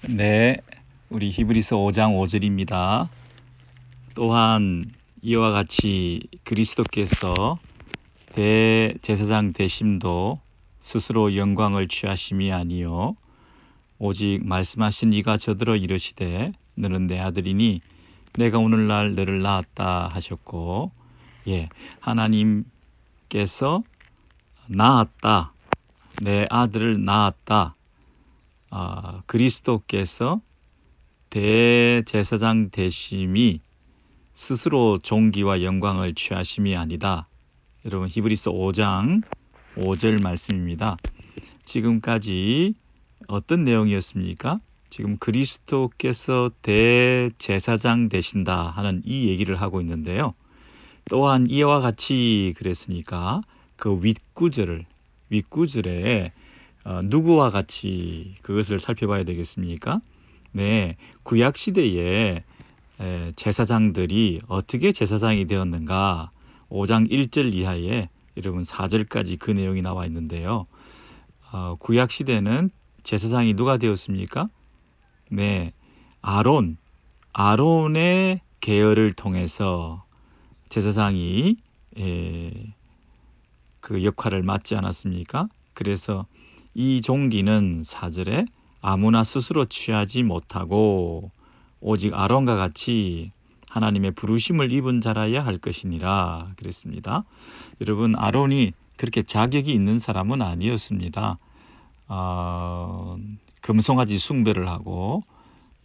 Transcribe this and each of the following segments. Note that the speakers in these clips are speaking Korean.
네, 우리 히브리서 5장 5절입니다. 또한 이와 같이 그리스도께서 대제사장 되심도 스스로 영광을 취하심이 아니요 오직 말씀하신 이가 저더러 이르시되 너는 내 아들이니 내가 오늘날 너를 낳았다 하셨고, 하나님께서 낳았다, 내 아들을 낳았다. 그리스도께서 대제사장 되심이 스스로 존귀와 영광을 취하심이 아니다. 여러분, 히브리서 5장 5절 말씀입니다. 지금까지 어떤 내용이었습니까? 지금 그리스도께서 대제사장 되신다 하는 이 얘기를 하고 있는데요. 또한 이와 같이 그랬으니까 그 윗구절에 누구와 같이 그것을 살펴봐야 되겠습니까? 네, 구약시대에 제사장들이 어떻게 제사장이 되었는가, 5장 1절 이하에 여러분 4절까지 그 내용이 나와 있는데요. 구약시대는 제사장이 누가 되었습니까? 네, 아론의 계열을 통해서 제사장이 그 역할을 맡지 않았습니까? 그래서 이 종기는 4절에 아무나 스스로 취하지 못하고 오직 아론과 같이 하나님의 부르심을 입은 자라야 할 것이니라 그랬습니다. 여러분, 아론이 그렇게 자격이 있는 사람은 아니었습니다. 금송아지 숭배를 하고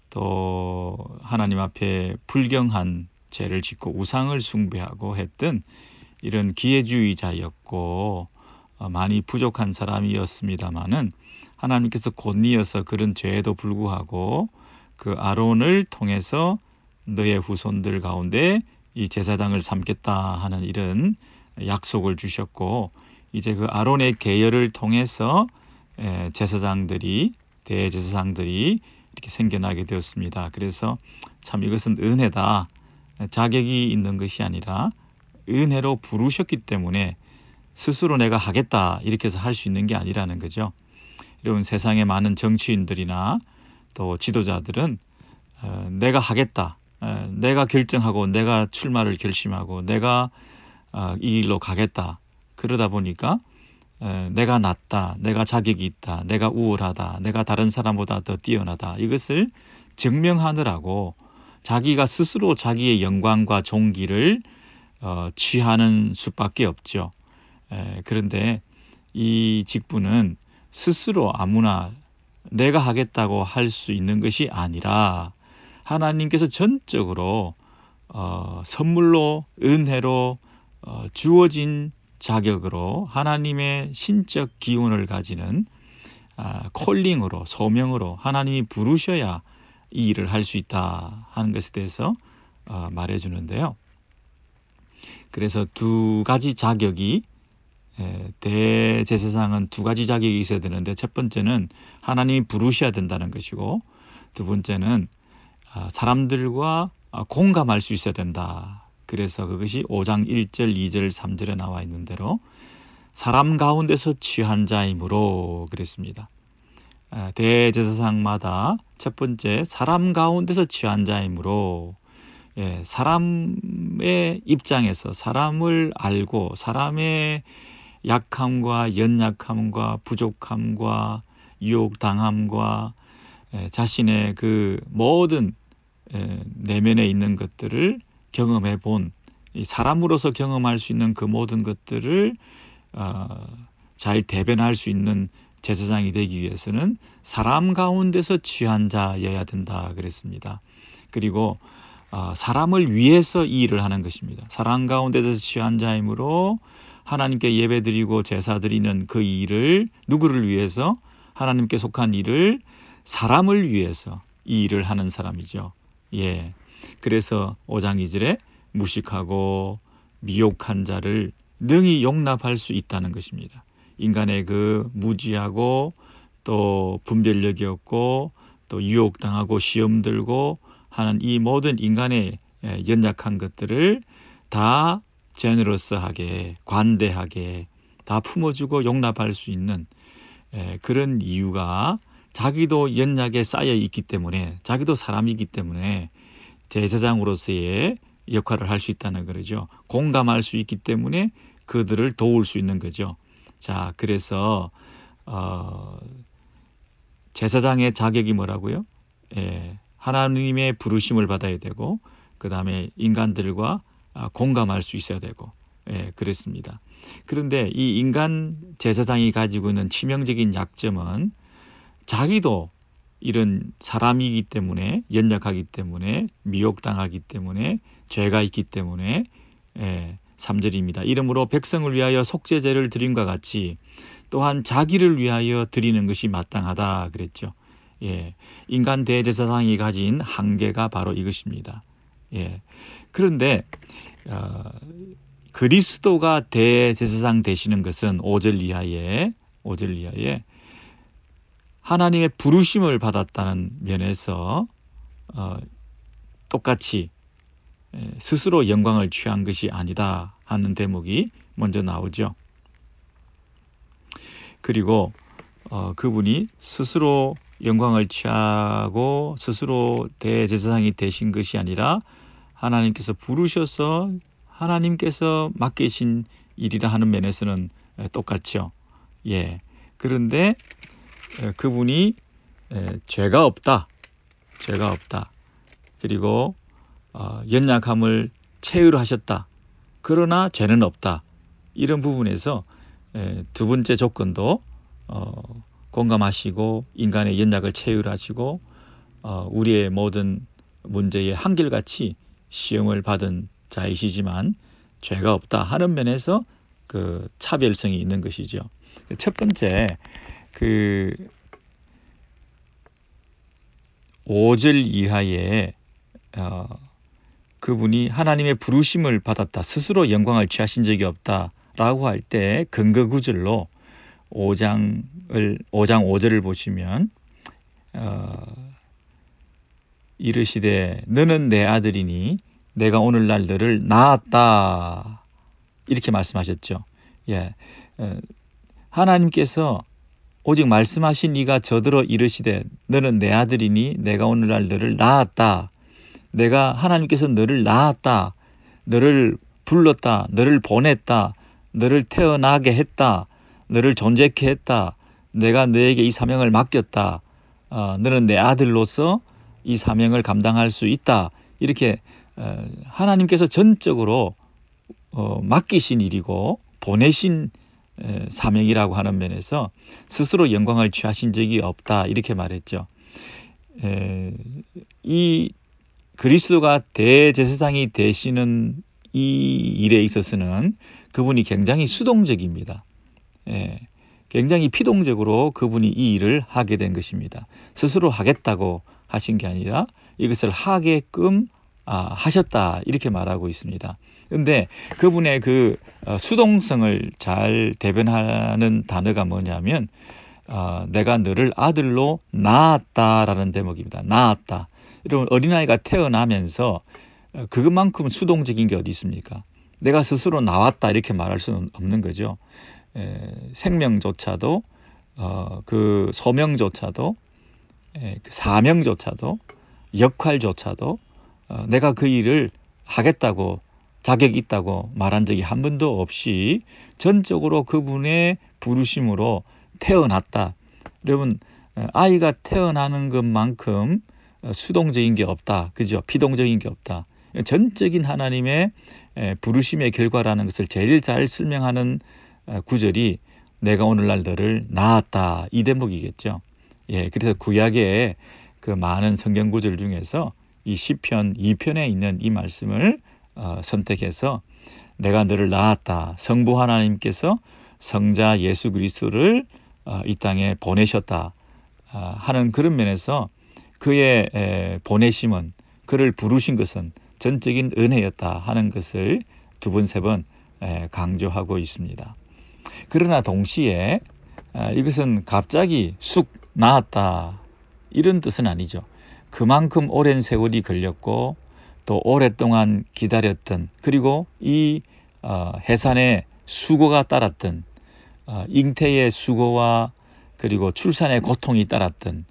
또 하나님 앞에 불경한 죄를 짓고 우상을 숭배하고 했던 이런 기회주의자였고 많이 부족한 사람이었습니다마는 하나님께서 곧이어서 그런 죄에도 불구하고 그 아론을 통해서 너의 후손들 가운데 이 제사장을 삼겠다 하는 이런 약속을 주셨고, 이제 그 아론의 계열을 통해서 대제사장들이 이렇게 생겨나게 되었습니다. 그래서 참 이것은 은혜다. 자격이 있는 것이 아니라 은혜로 부르셨기 때문에 스스로 내가 하겠다 이렇게 해서 할 수 있는 게 아니라는 거죠. 여러분, 세상의 많은 정치인들이나 또 지도자들은 내가 하겠다, 내가 결정하고 내가 출마를 결심하고 내가 이 길로 가겠다, 그러다 보니까 내가 낫다, 내가 자격이 있다, 내가 우월하다, 내가 다른 사람보다 더 뛰어나다, 이것을 증명하느라고 자기가 스스로 자기의 영광과 존귀를 취하는 수밖에 없죠. 그런데 이 직분은 스스로 아무나 내가 하겠다고 할 수 있는 것이 아니라 하나님께서 전적으로 선물로, 은혜로 주어진 자격으로 하나님의 신적 기운을 가지는 콜링으로, 소명으로 하나님이 부르셔야 이 일을 할 수 있다 하는 것에 대해서 말해주는데요. 그래서 두 가지 자격이, 대제사장은 두 가지 자격이 있어야 되는데, 첫 번째는 하나님이 부르셔야 된다는 것이고, 두 번째는 사람들과 공감할 수 있어야 된다. 그래서 그것이 5장 1절, 2절, 3절에 나와 있는 대로 사람 가운데서 취한 자이므로 그랬습니다. 대제사장마다 첫 번째, 사람 가운데서 취한 자이므로, 사람의 입장에서 사람을 알고 사람의 약함과 연약함과 부족함과 유혹당함과 자신의 그 모든 내면에 있는 것들을 경험해 본, 사람으로서 경험할 수 있는 그 모든 것들을 잘 대변할 수 있는 제사장이 되기 위해서는 사람 가운데서 취한 자여야 된다 그랬습니다. 그리고 사람을 위해서 이 일을 하는 것입니다. 사람 가운데서 취한 자이므로 하나님께 예배드리고 제사드리는 그 일을, 누구를 위해서? 하나님께 속한 일을 사람을 위해서 이 일을 하는 사람이죠. 그래서 5장 2절에 무식하고 미혹한 자를 능히 용납할 수 있다는 것입니다. 인간의 그 무지하고 또 분별력이 없고 또 유혹당하고 시험 들고 하는 이 모든 인간의 연약한 것들을 다 제너러스하게, 관대하게 다 품어주고 용납할 수 있는 그런 이유가 자기도 연약에 쌓여 있기 때문에, 자기도 사람이기 때문에 제사장으로서의 역할을 할 수 있다는 거죠. 공감할 수 있기 때문에 그들을 도울 수 있는 거죠. 자, 그래서 제사장의 자격이 뭐라고요? 하나님의 부르심을 받아야 되고, 그 다음에 인간들과 공감할 수 있어야 되고, 그랬습니다. 그런데 이 인간 제사장이 가지고 있는 치명적인 약점은 자기도 이런 사람이기 때문에, 연약하기 때문에, 미혹당하기 때문에, 죄가 있기 때문에 3절입니다. 이러므로 백성을 위하여 속죄제를 드림과 같이 또한 자기를 위하여 드리는 것이 마땅하다 그랬죠. 인간 대제사장이 가진 한계가 바로 이것입니다. 그런데 그리스도가 대제사장 되시는 것은 5절 이하에 하나님의 부르심을 받았다는 면에서 똑같이 스스로 영광을 취한 것이 아니다 하는 대목이 먼저 나오죠. 그리고 그분이 스스로 영광을 취하고 스스로 대제사장이 되신 것이 아니라 하나님께서 부르셔서 하나님께서 맡기신 일이라 하는 면에서는 똑같죠. 그런데 그분이 죄가 없다. 그리고 연약함을 체휼하셨다. 그러나 죄는 없다. 이런 부분에서 두 번째 조건도 공감하시고 인간의 연약을 체휼하시고 우리의 모든 문제에 한결같이 시험을 받은 자이시지만 죄가 없다 하는 면에서 그 차별성이 있는 것이죠. 첫 번째, 그 5절 이하에 그분이 하나님의 부르심을 받았다, 스스로 영광을 취하신 적이 없다라고 할 때 근거 구절로 5장 5절을 보시면 이르시되 너는 내 아들이니 내가 오늘날 너를 낳았다 이렇게 말씀하셨죠. 하나님께서 오직 말씀하신 이가 저더러 이르시되 너는 내 아들이니 내가 오늘날 너를 낳았다. 내가 하나님께서 너를 낳았다. 너를 불렀다. 너를 보냈다. 너를 태어나게 했다. 너를 존재케 했다. 내가 너에게 이 사명을 맡겼다. 너는 내 아들로서 이 사명을 감당할 수 있다. 이렇게 하나님께서 전적으로 맡기신 일이고 보내신 사명이라고 하는 면에서 스스로 영광을 취하신 적이 없다 이렇게 말했죠. 이 그리스도가 대제사장이 되시는 이 일에 있어서는 그분이 굉장히 수동적입니다. 굉장히 피동적으로 그분이 이 일을 하게 된 것입니다. 스스로 하겠다고 하신 게 아니라 이것을 하게끔 하셨다 이렇게 말하고 있습니다. 그런데 그분의 그 수동성을 잘 대변하는 단어가 뭐냐면 내가 너를 아들로 낳았다라는 대목입니다. 낳았다. 여러분 어린아이가 태어나면서 그것만큼 수동적인 게 어디 있습니까? 내가 스스로 나왔다 이렇게 말할 수는 없는 거죠. 생명조차도 그 소명조차도 그 사명조차도 역할조차도 내가 그 일을 하겠다고 자격이 있다고 말한 적이 한 번도 없이 전적으로 그분의 부르심으로 태어났다. 여러분 아이가 태어나는 것만큼 수동적인 게 없다. 그죠? 피동적인 게 없다. 전적인 하나님의 부르심의 결과라는 것을 제일 잘 설명하는 구절이 내가 오늘날 너를 낳았다. 이 대목이겠죠. 그래서 구약의 그 많은 성경 구절 중에서 이 시편 2편에 있는 이 말씀을 선택해서 내가 너를 낳았다. 성부 하나님께서 성자 예수 그리스도를 이 땅에 보내셨다 하는 그런 면에서 그의 보내심은 그를 부르신 것은 전적인 은혜였다 하는 것을 두 번, 세 번 강조하고 있습니다. 그러나 동시에 이것은 갑자기 쑥 나았다 이런 뜻은 아니죠. 그만큼 오랜 세월이 걸렸고 또 오랫동안 기다렸던 그리고 이 해산의 수고가 따랐던 잉태의 수고와 그리고 출산의 고통이 따랐던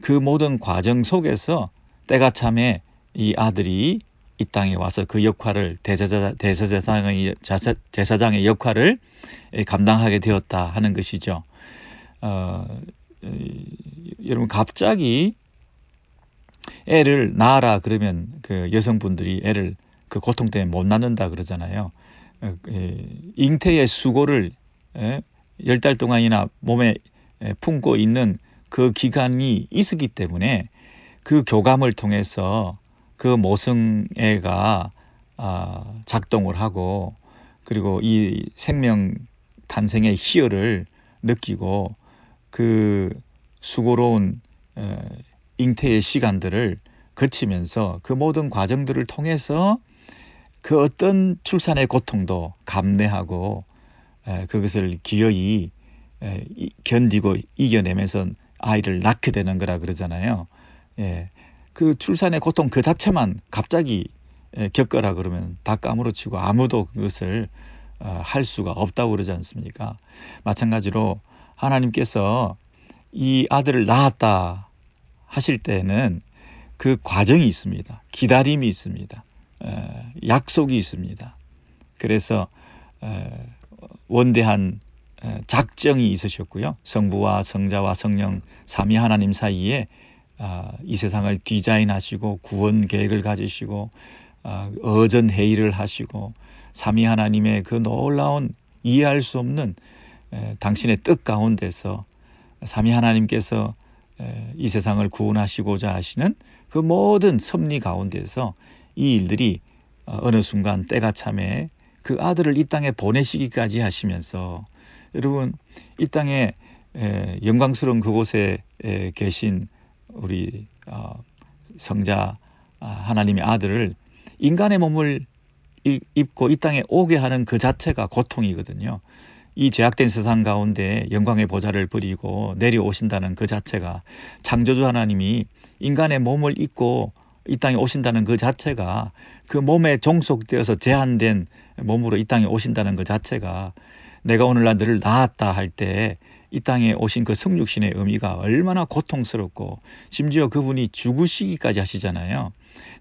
그 모든 과정 속에서 때가 참에 이 아들이 이 땅에 와서 그 역할을 대제사장의 역할을 감당하게 되었다 하는 것이죠. 여러분 갑자기 애를 낳아라 그러면 그 여성분들이 애를 그 고통 때문에 못 낳는다 그러잖아요. 잉태의 수고를 10달 동안이나 몸에 품고 있는 그 기간이 있었기 때문에 그 교감을 통해서 그 모성애가 작동을 하고 그리고 이 생명 탄생의 희열을 느끼고 그 수고로운 잉태의 시간들을 거치면서 그 모든 과정들을 통해서 그 어떤 출산의 고통도 감내하고 그것을 기어이 견디고 이겨내면서 아이를 낳게 되는 거라 그러잖아요. 그 출산의 고통 그 자체만 갑자기 겪어라 그러면 다 까무러치고 아무도 그것을 할 수가 없다고 그러지 않습니까? 마찬가지로 하나님께서 이 아들을 낳았다 하실 때는 그 과정이 있습니다. 기다림이 있습니다. 약속이 있습니다. 그래서 원대한 작정이 있으셨고요. 성부와 성자와 성령 삼위 하나님 사이에 이 세상을 디자인하시고 구원 계획을 가지시고 어전 회의를 하시고 삼위 하나님의 그 놀라운 이해할 수 없는 당신의 뜻 가운데서 삼위 하나님께서 이 세상을 구원하시고자 하시는 그 모든 섭리 가운데서 이 일들이 어느 순간 때가 참에 그 아들을 이 땅에 보내시기까지 하시면서 여러분 이 땅에 영광스러운 그곳에 계신 우리 성자 하나님의 아들을 인간의 몸을 입고 이 땅에 오게 하는 그 자체가 고통이거든요. 이 죄악된 세상 가운데 영광의 보좌를 버리고 내려오신다는 그 자체가 창조주 하나님이 인간의 몸을 입고 이 땅에 오신다는 그 자체가 그 몸에 종속되어서 제한된 몸으로 이 땅에 오신다는 그 자체가 내가 오늘날 너를 낳았다 할 때 이 땅에 오신 그 성육신의 의미가 얼마나 고통스럽고 심지어 그분이 죽으시기까지 하시잖아요.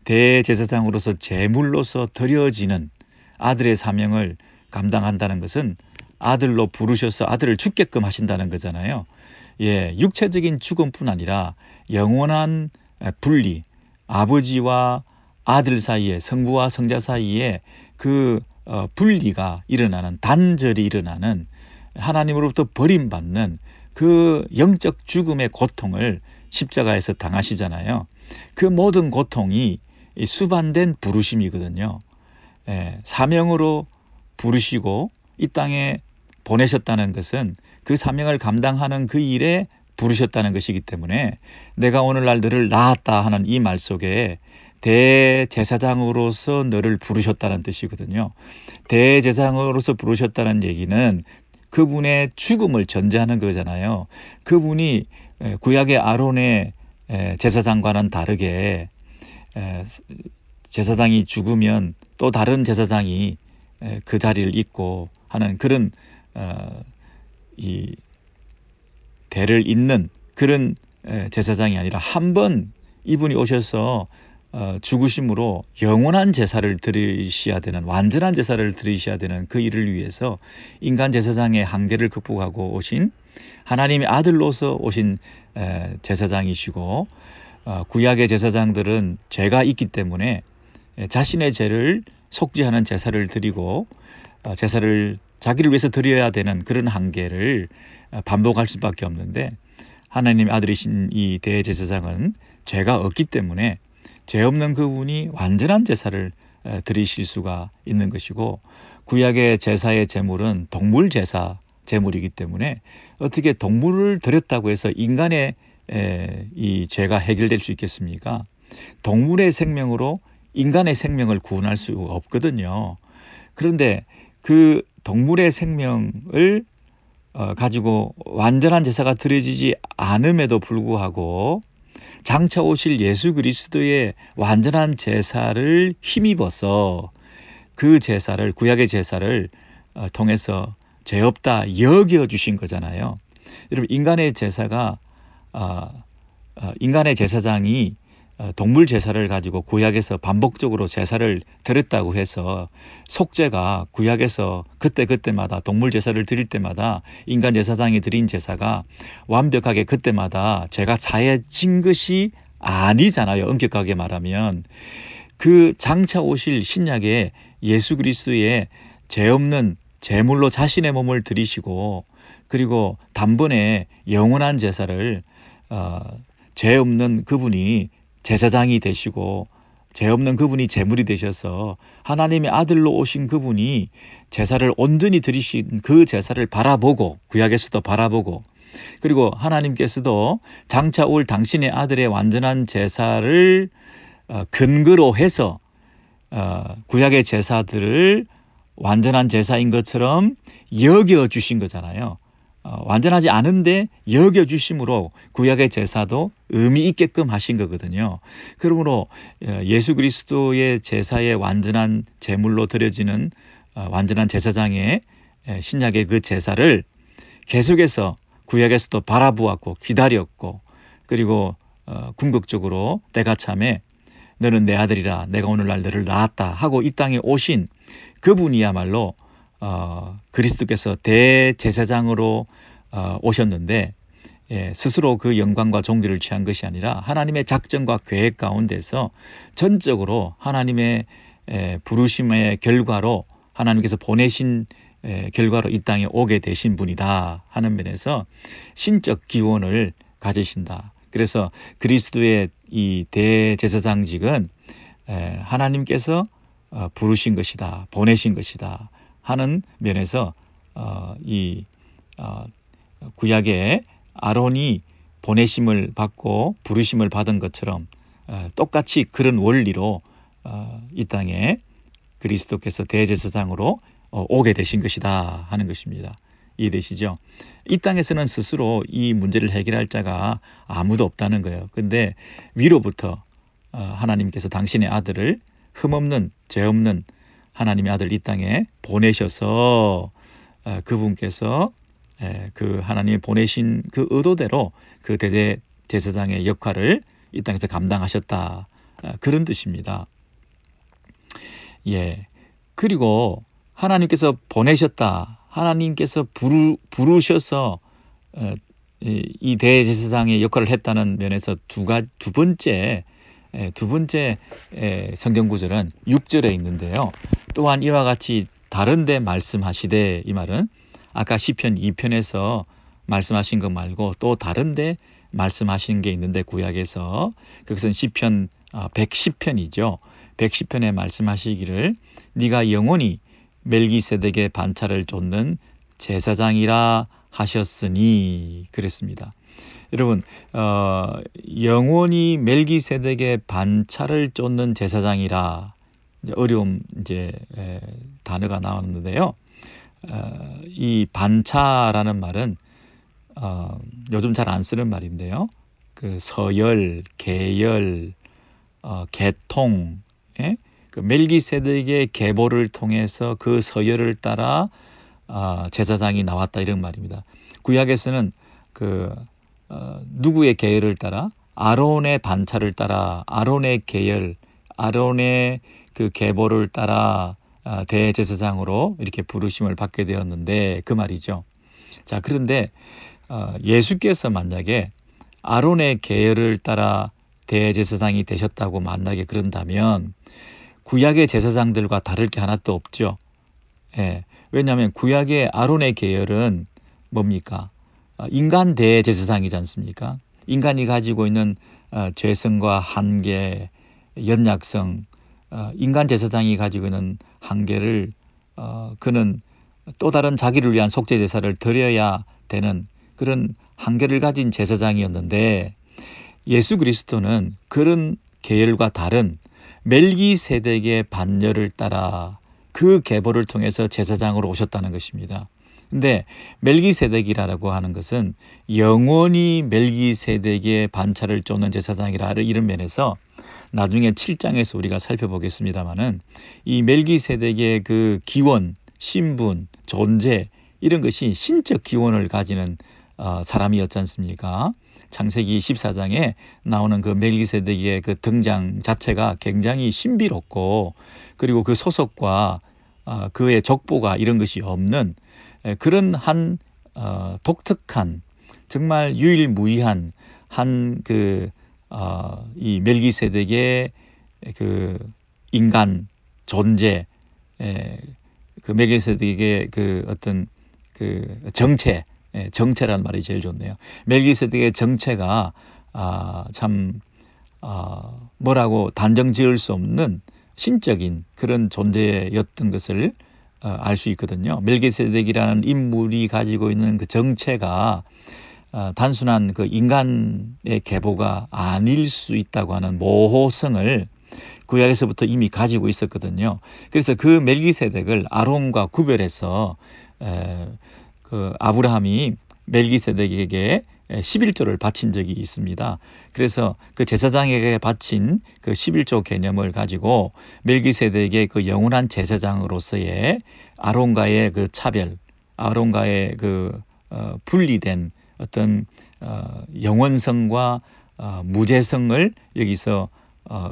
대제사장으로서 제물로서 드려지는 아들의 사명을 감당한다는 것은 아들로 부르셔서 아들을 죽게끔 하신다는 거잖아요. 육체적인 죽음뿐 아니라 영원한 분리, 아버지와 아들 사이에 성부와 성자 사이에 그 분리가 일어나는 단절이 일어나는 하나님으로부터 버림받는 그 영적 죽음의 고통을 십자가에서 당하시잖아요. 그 모든 고통이 수반된 부르심이거든요. 사명으로 부르시고 이 땅에 보내셨다는 것은 그 사명을 감당하는 그 일에 부르셨다는 것이기 때문에 내가 오늘날 너를 낳았다 하는 이 말 속에 대제사장으로서 너를 부르셨다는 뜻이거든요. 대제사장으로서 부르셨다는 얘기는 그분의 죽음을 전제하는 거잖아요. 그분이 구약의 아론의 제사장과는 다르게 제사장이 죽으면 또 다른 제사장이 그 자리를 잇고 하는 그런 이 대를 잇는 그런 제사장이 아니라 한 번 이분이 오셔서 죽으심으로 영원한 제사를 드리셔야 되는 완전한 제사를 드리셔야 되는 그 일을 위해서 인간 제사장의 한계를 극복하고 오신 하나님의 아들로서 오신 제사장이시고 구약의 제사장들은 죄가 있기 때문에 자신의 죄를 속죄하는 제사를 드리고 제사를 자기를 위해서 드려야 되는 그런 한계를 반복할 수밖에 없는데 하나님의 아들이신 이 대제사장은 죄가 없기 때문에 죄 없는 그분이 완전한 제사를 드리실 수가 있는 것이고 구약의 제사의 제물은 동물 제사 제물이기 때문에 어떻게 동물을 드렸다고 해서 인간의 이 죄가 해결될 수 있겠습니까? 동물의 생명으로 인간의 생명을 구원할 수 없거든요. 그런데 그 동물의 생명을 가지고 완전한 제사가 드려지지 않음에도 불구하고 장차 오실 예수 그리스도의 완전한 제사를 힘입어서 그 제사를 구약의 제사를 통해서 죄 없다 여겨주신 거잖아요. 여러분 인간의 제사가 인간의 제사장이 동물 제사를 가지고 구약에서 반복적으로 제사를 드렸다고 해서 속죄가 구약에서 그때마다 동물 제사를 드릴 때마다 인간 제사장이 드린 제사가 완벽하게 그때마다 죄가 사해진 것이 아니잖아요. 엄격하게 말하면. 그 장차 오실 신약에 예수 그리스도의 죄 없는 제물로 자신의 몸을 드리시고 그리고 단번에 영원한 제사를 죄 없는 그분이 제사장이 되시고 죄 없는 그분이 제물이 되셔서 하나님의 아들로 오신 그분이 제사를 온전히 드리신 그 제사를 바라보고 구약에서도 바라보고 그리고 하나님께서도 장차 올 당신의 아들의 완전한 제사를 근거로 해서 구약의 제사들을 완전한 제사인 것처럼 여겨주신 거잖아요. 완전하지 않은데 여겨주심으로 구약의 제사도 의미 있게끔 하신 거거든요. 그러므로 예수 그리스도의 제사의 완전한 제물로 드려지는 완전한 제사장의 신약의 그 제사를 계속해서 구약에서도 바라보았고 기다렸고 그리고 궁극적으로 때가 참에 너는 내 아들이라 내가 오늘날 너를 낳았다 하고 이 땅에 오신 그분이야말로 그리스도께서 대제사장으로 오셨는데 스스로 그 영광과 존귀를 취한 것이 아니라 하나님의 작정과 계획 가운데서 전적으로 하나님의 부르심의 결과로 하나님께서 보내신 결과로 이 땅에 오게 되신 분이다 하는 면에서 신적 기원을 가지신다. 그래서 그리스도의 이 대제사장직은 하나님께서 부르신 것이다, 보내신 것이다 하는 면에서 이 구약의 아론이 보내심을 받고 부르심을 받은 것처럼 똑같이 그런 원리로 이 땅에 그리스도께서 대제사장으로 오게 되신 것이다 하는 것입니다. 이해되시죠? 이 땅에서는 스스로 이 문제를 해결할 자가 아무도 없다는 거예요. 근데 위로부터 하나님께서 당신의 아들을 흠없는 죄 없는 하나님의 아들 이 땅에 보내셔서 그분께서 그 하나님이 보내신 그 의도대로 그 대제사장의 역할을 이 땅에서 감당하셨다. 그런 뜻입니다. 예. 그리고 하나님께서 보내셨다. 하나님께서 부르셔서 이 대제사장의 역할을 했다는 면에서 두 번째 성경 구절은 6절에 있는데요. 또한 이와 같이 다른데 말씀하시되 이 말은 아까 시편 2편에서 말씀하신 것 말고 또 다른데 말씀하신 게 있는데 구약에서 그것은 시편 110편이죠. 110편에 말씀하시기를 네가 영원히 멜기세덱의 반차를 쫓는 제사장이라 하셨으니 그랬습니다. 여러분 영원히 멜기세덱의 반차를 쫓는 제사장이라 어려운 단어가 나왔는데요. 이 반차라는 말은 요즘 잘 안 쓰는 말인데요. 그 서열, 계열, 계통, 그 멜기세덱의 계보를 통해서 그 서열을 따라 제사장이 나왔다 이런 말입니다. 구약에서는 그 누구의 계열을 따라 아론의 반차를 따라 아론의 계열, 아론의 그 계보를 따라 대제사장으로 이렇게 부르심을 받게 되었는데 그 말이죠. 자, 그런데 예수께서 만약에 아론의 계열을 따라 대제사장이 되셨다고 만약에 그런다면 구약의 제사장들과 다를 게 하나도 없죠. 예, 왜냐하면 구약의 아론의 계열은 뭡니까? 인간 대제사장이지 않습니까? 인간이 가지고 있는 죄성과 한계, 연약성, 인간 제사장이 가지고 있는 한계를 그는 또 다른 자기를 위한 속죄 제사를 드려야 되는 그런 한계를 가진 제사장이었는데 예수 그리스도는 그런 계열과 다른 멜기세덱의 반열을 따라 그 계보를 통해서 제사장으로 오셨다는 것입니다. 근데 멜기세덱이라고 하는 것은 영원히 멜기세덱의 반차를 쫓는 제사장이라 이런 면에서 나중에 7장에서 우리가 살펴보겠습니다마는 이 멜기세덱의 그 기원, 신분, 존재 이런 것이 신적 기원을 가지는 사람이었지 않습니까? 창세기 14장에 나오는 그 멜기세덱의 그 등장 자체가 굉장히 신비롭고, 그리고 그 소속과 그의 족보가 이런 것이 없는 그런 한 독특한, 정말 유일무이한 한 이 멜기세덱의 그 인간 존재, 그 멜기세덱의 그 어떤 그 정체라는 말이 제일 좋네요. 멜기세덱의 정체가 참 뭐라고 단정 지을 수 없는 신적인 그런 존재였던 것을 알 수 있거든요. 멜기세덱이라는 인물이 가지고 있는 그 정체가 단순한 그 인간의 계보가 아닐 수 있다고 하는 모호성을 구약에서부터 이미 가지고 있었거든요. 그래서 그 멜기세덱을 아론과 구별해서 그 아브라함이 멜기세덱에게 11조를 바친 적이 있습니다. 그래서 그 제사장에게 바친 그 11조 개념을 가지고 멜기세덱의 그 영원한 제사장으로서의 아론과의 그 차별, 아론과의 그 분리된 어떤 영원성과 무죄성을 여기서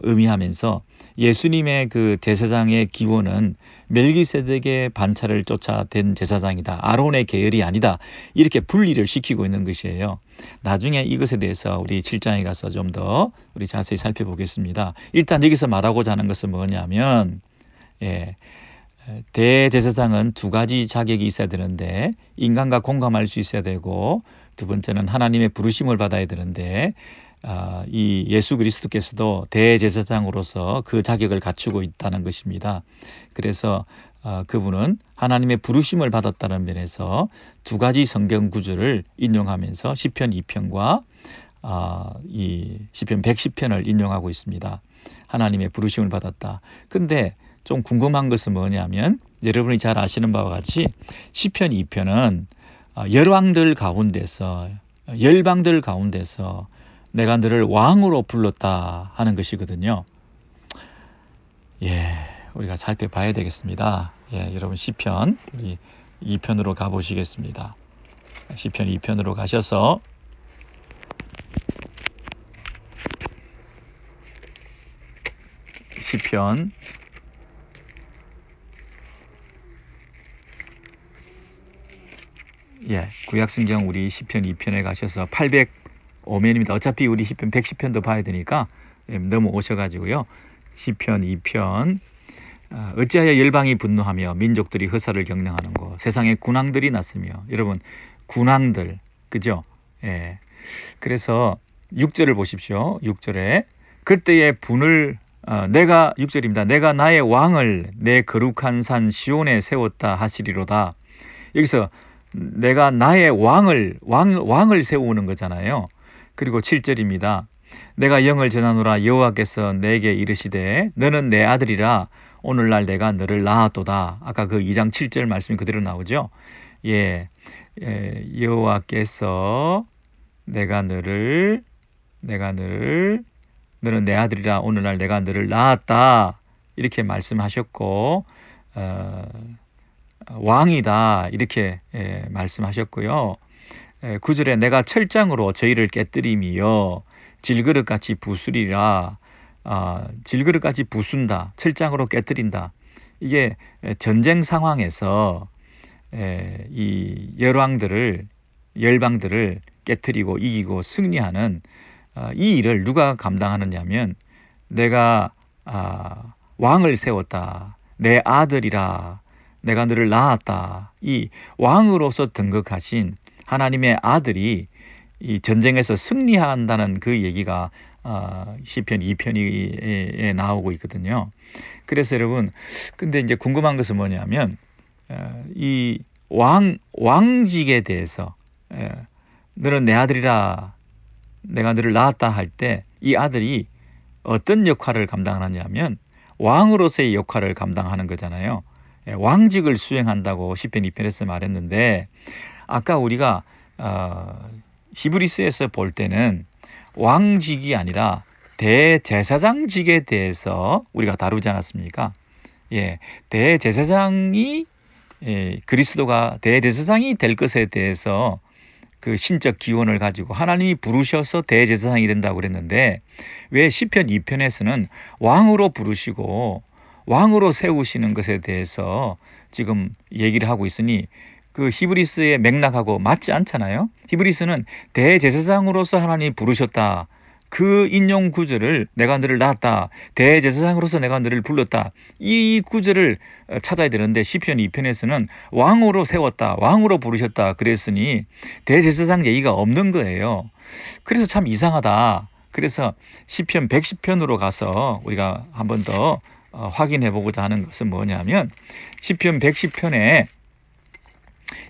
의미하면서 예수님의 그 제사장의 기원은 멜기세덱의 반차를 쫓아된 제사장이다, 아론의 계열이 아니다, 이렇게 분리를 시키고 있는 것이에요. 나중에 이것에 대해서 우리 7장에 가서 좀 더 우리 자세히 살펴보겠습니다. 일단 여기서 말하고자 하는 것은 뭐냐면, 대제사장은 두 가지 자격이 있어야 되는데, 인간과 공감할 수 있어야 되고, 두 번째는 하나님의 부르심을 받아야 되는데, 이 예수 그리스도께서도 대제사장으로서 그 자격을 갖추고 있다는 것입니다. 그래서 그분은 하나님의 부르심을 받았다는 면에서 두 가지 성경 구절을 인용하면서 시편 2편과 이 시편 110편을 인용하고 있습니다. 하나님의 부르심을 받았다. 근데 좀 궁금한 것은 뭐냐면, 여러분이 잘 아시는 바와 같이 시편 2편은 열왕들 가운데서, 열방들 가운데서 내가 너를 왕으로 불렀다 하는 것이거든요. 우리가 살펴봐야 되겠습니다. 여러분 시편 우리 2편으로 가보시겠습니다. 시편 2편으로 가셔서 시편 구약성경 우리 시편 2편에 가셔서 805면입니다. 어차피 우리 시편 110편도 봐야 되니까 넘어오셔가지고요. 시편 2편. 어찌하여 열방이 분노하며 민족들이 허사를 경영하는 것, 세상에 군왕들이 났으며. 여러분, 군왕들, 그죠? 그래서 6절을 보십시오. 6절에 그때의 분을 6절입니다. 내가 나의 왕을 내 거룩한 산 시온에 세웠다 하시리로다. 여기서 내가 나의 왕을 세우는 거잖아요. 그리고 7절입니다. 내가 영을 전하노라. 여호와께서 내게 이르시되 너는 내 아들이라. 오늘날 내가 너를 낳았도다. 아까 그 2장 7절 말씀이 그대로 나오죠. 여호와께서 너는 내 아들이라. 오늘날 내가 너를 낳았다. 이렇게 말씀하셨고, 왕이다 이렇게 말씀하셨고요. 9절에 내가 철장으로 저희를 깨뜨리며 질그릇같이 부수리라. 질그릇같이 부순다, 철장으로 깨뜨린다. 이게 전쟁 상황에서 이 열방들을 깨뜨리고 이기고 승리하는 이 일을 누가 감당하느냐면, 내가 왕을 세웠다, 내 아들이라, 내가 너를 낳았다. 이 왕으로서 등극하신 하나님의 아들이 이 전쟁에서 승리한다는 그 얘기가 시편 2편에 나오고 있거든요. 그래서 여러분, 근데 이제 궁금한 것은 뭐냐면, 이 왕직에 대해서 너는 내 아들이라, 내가 너를 낳았다 할 때 이 아들이 어떤 역할을 감당하느냐면 왕으로서의 역할을 감당하는 거잖아요. 왕직을 수행한다고 시편 2편에서 말했는데, 아까 우리가 히브리서에서 볼 때는 왕직이 아니라 대제사장직에 대해서 우리가 다루지 않았습니까? 대제사장이 그리스도가 대제사장이 될 것에 대해서 그 신적 기원을 가지고 하나님이 부르셔서 대제사장이 된다고 그랬는데 왜 시편 2편에서는 왕으로 부르시고 왕으로 세우시는 것에 대해서 지금 얘기를 하고 있으니 그 히브리스의 맥락하고 맞지 않잖아요. 히브리스는 대제사장으로서 하나님이 부르셨다. 그 인용 구절을 내가 너를 낳았다. 대제사장으로서 내가 너를 불렀다. 이 구절을 찾아야 되는데 시편 2편에서는 왕으로 세웠다. 왕으로 부르셨다. 그랬으니 대제사장 얘기가 없는 거예요. 그래서 참 이상하다. 그래서 시편 110편으로 가서 우리가 한 번 더 확인해 보고자 하는 것은 뭐냐면 시편 110편에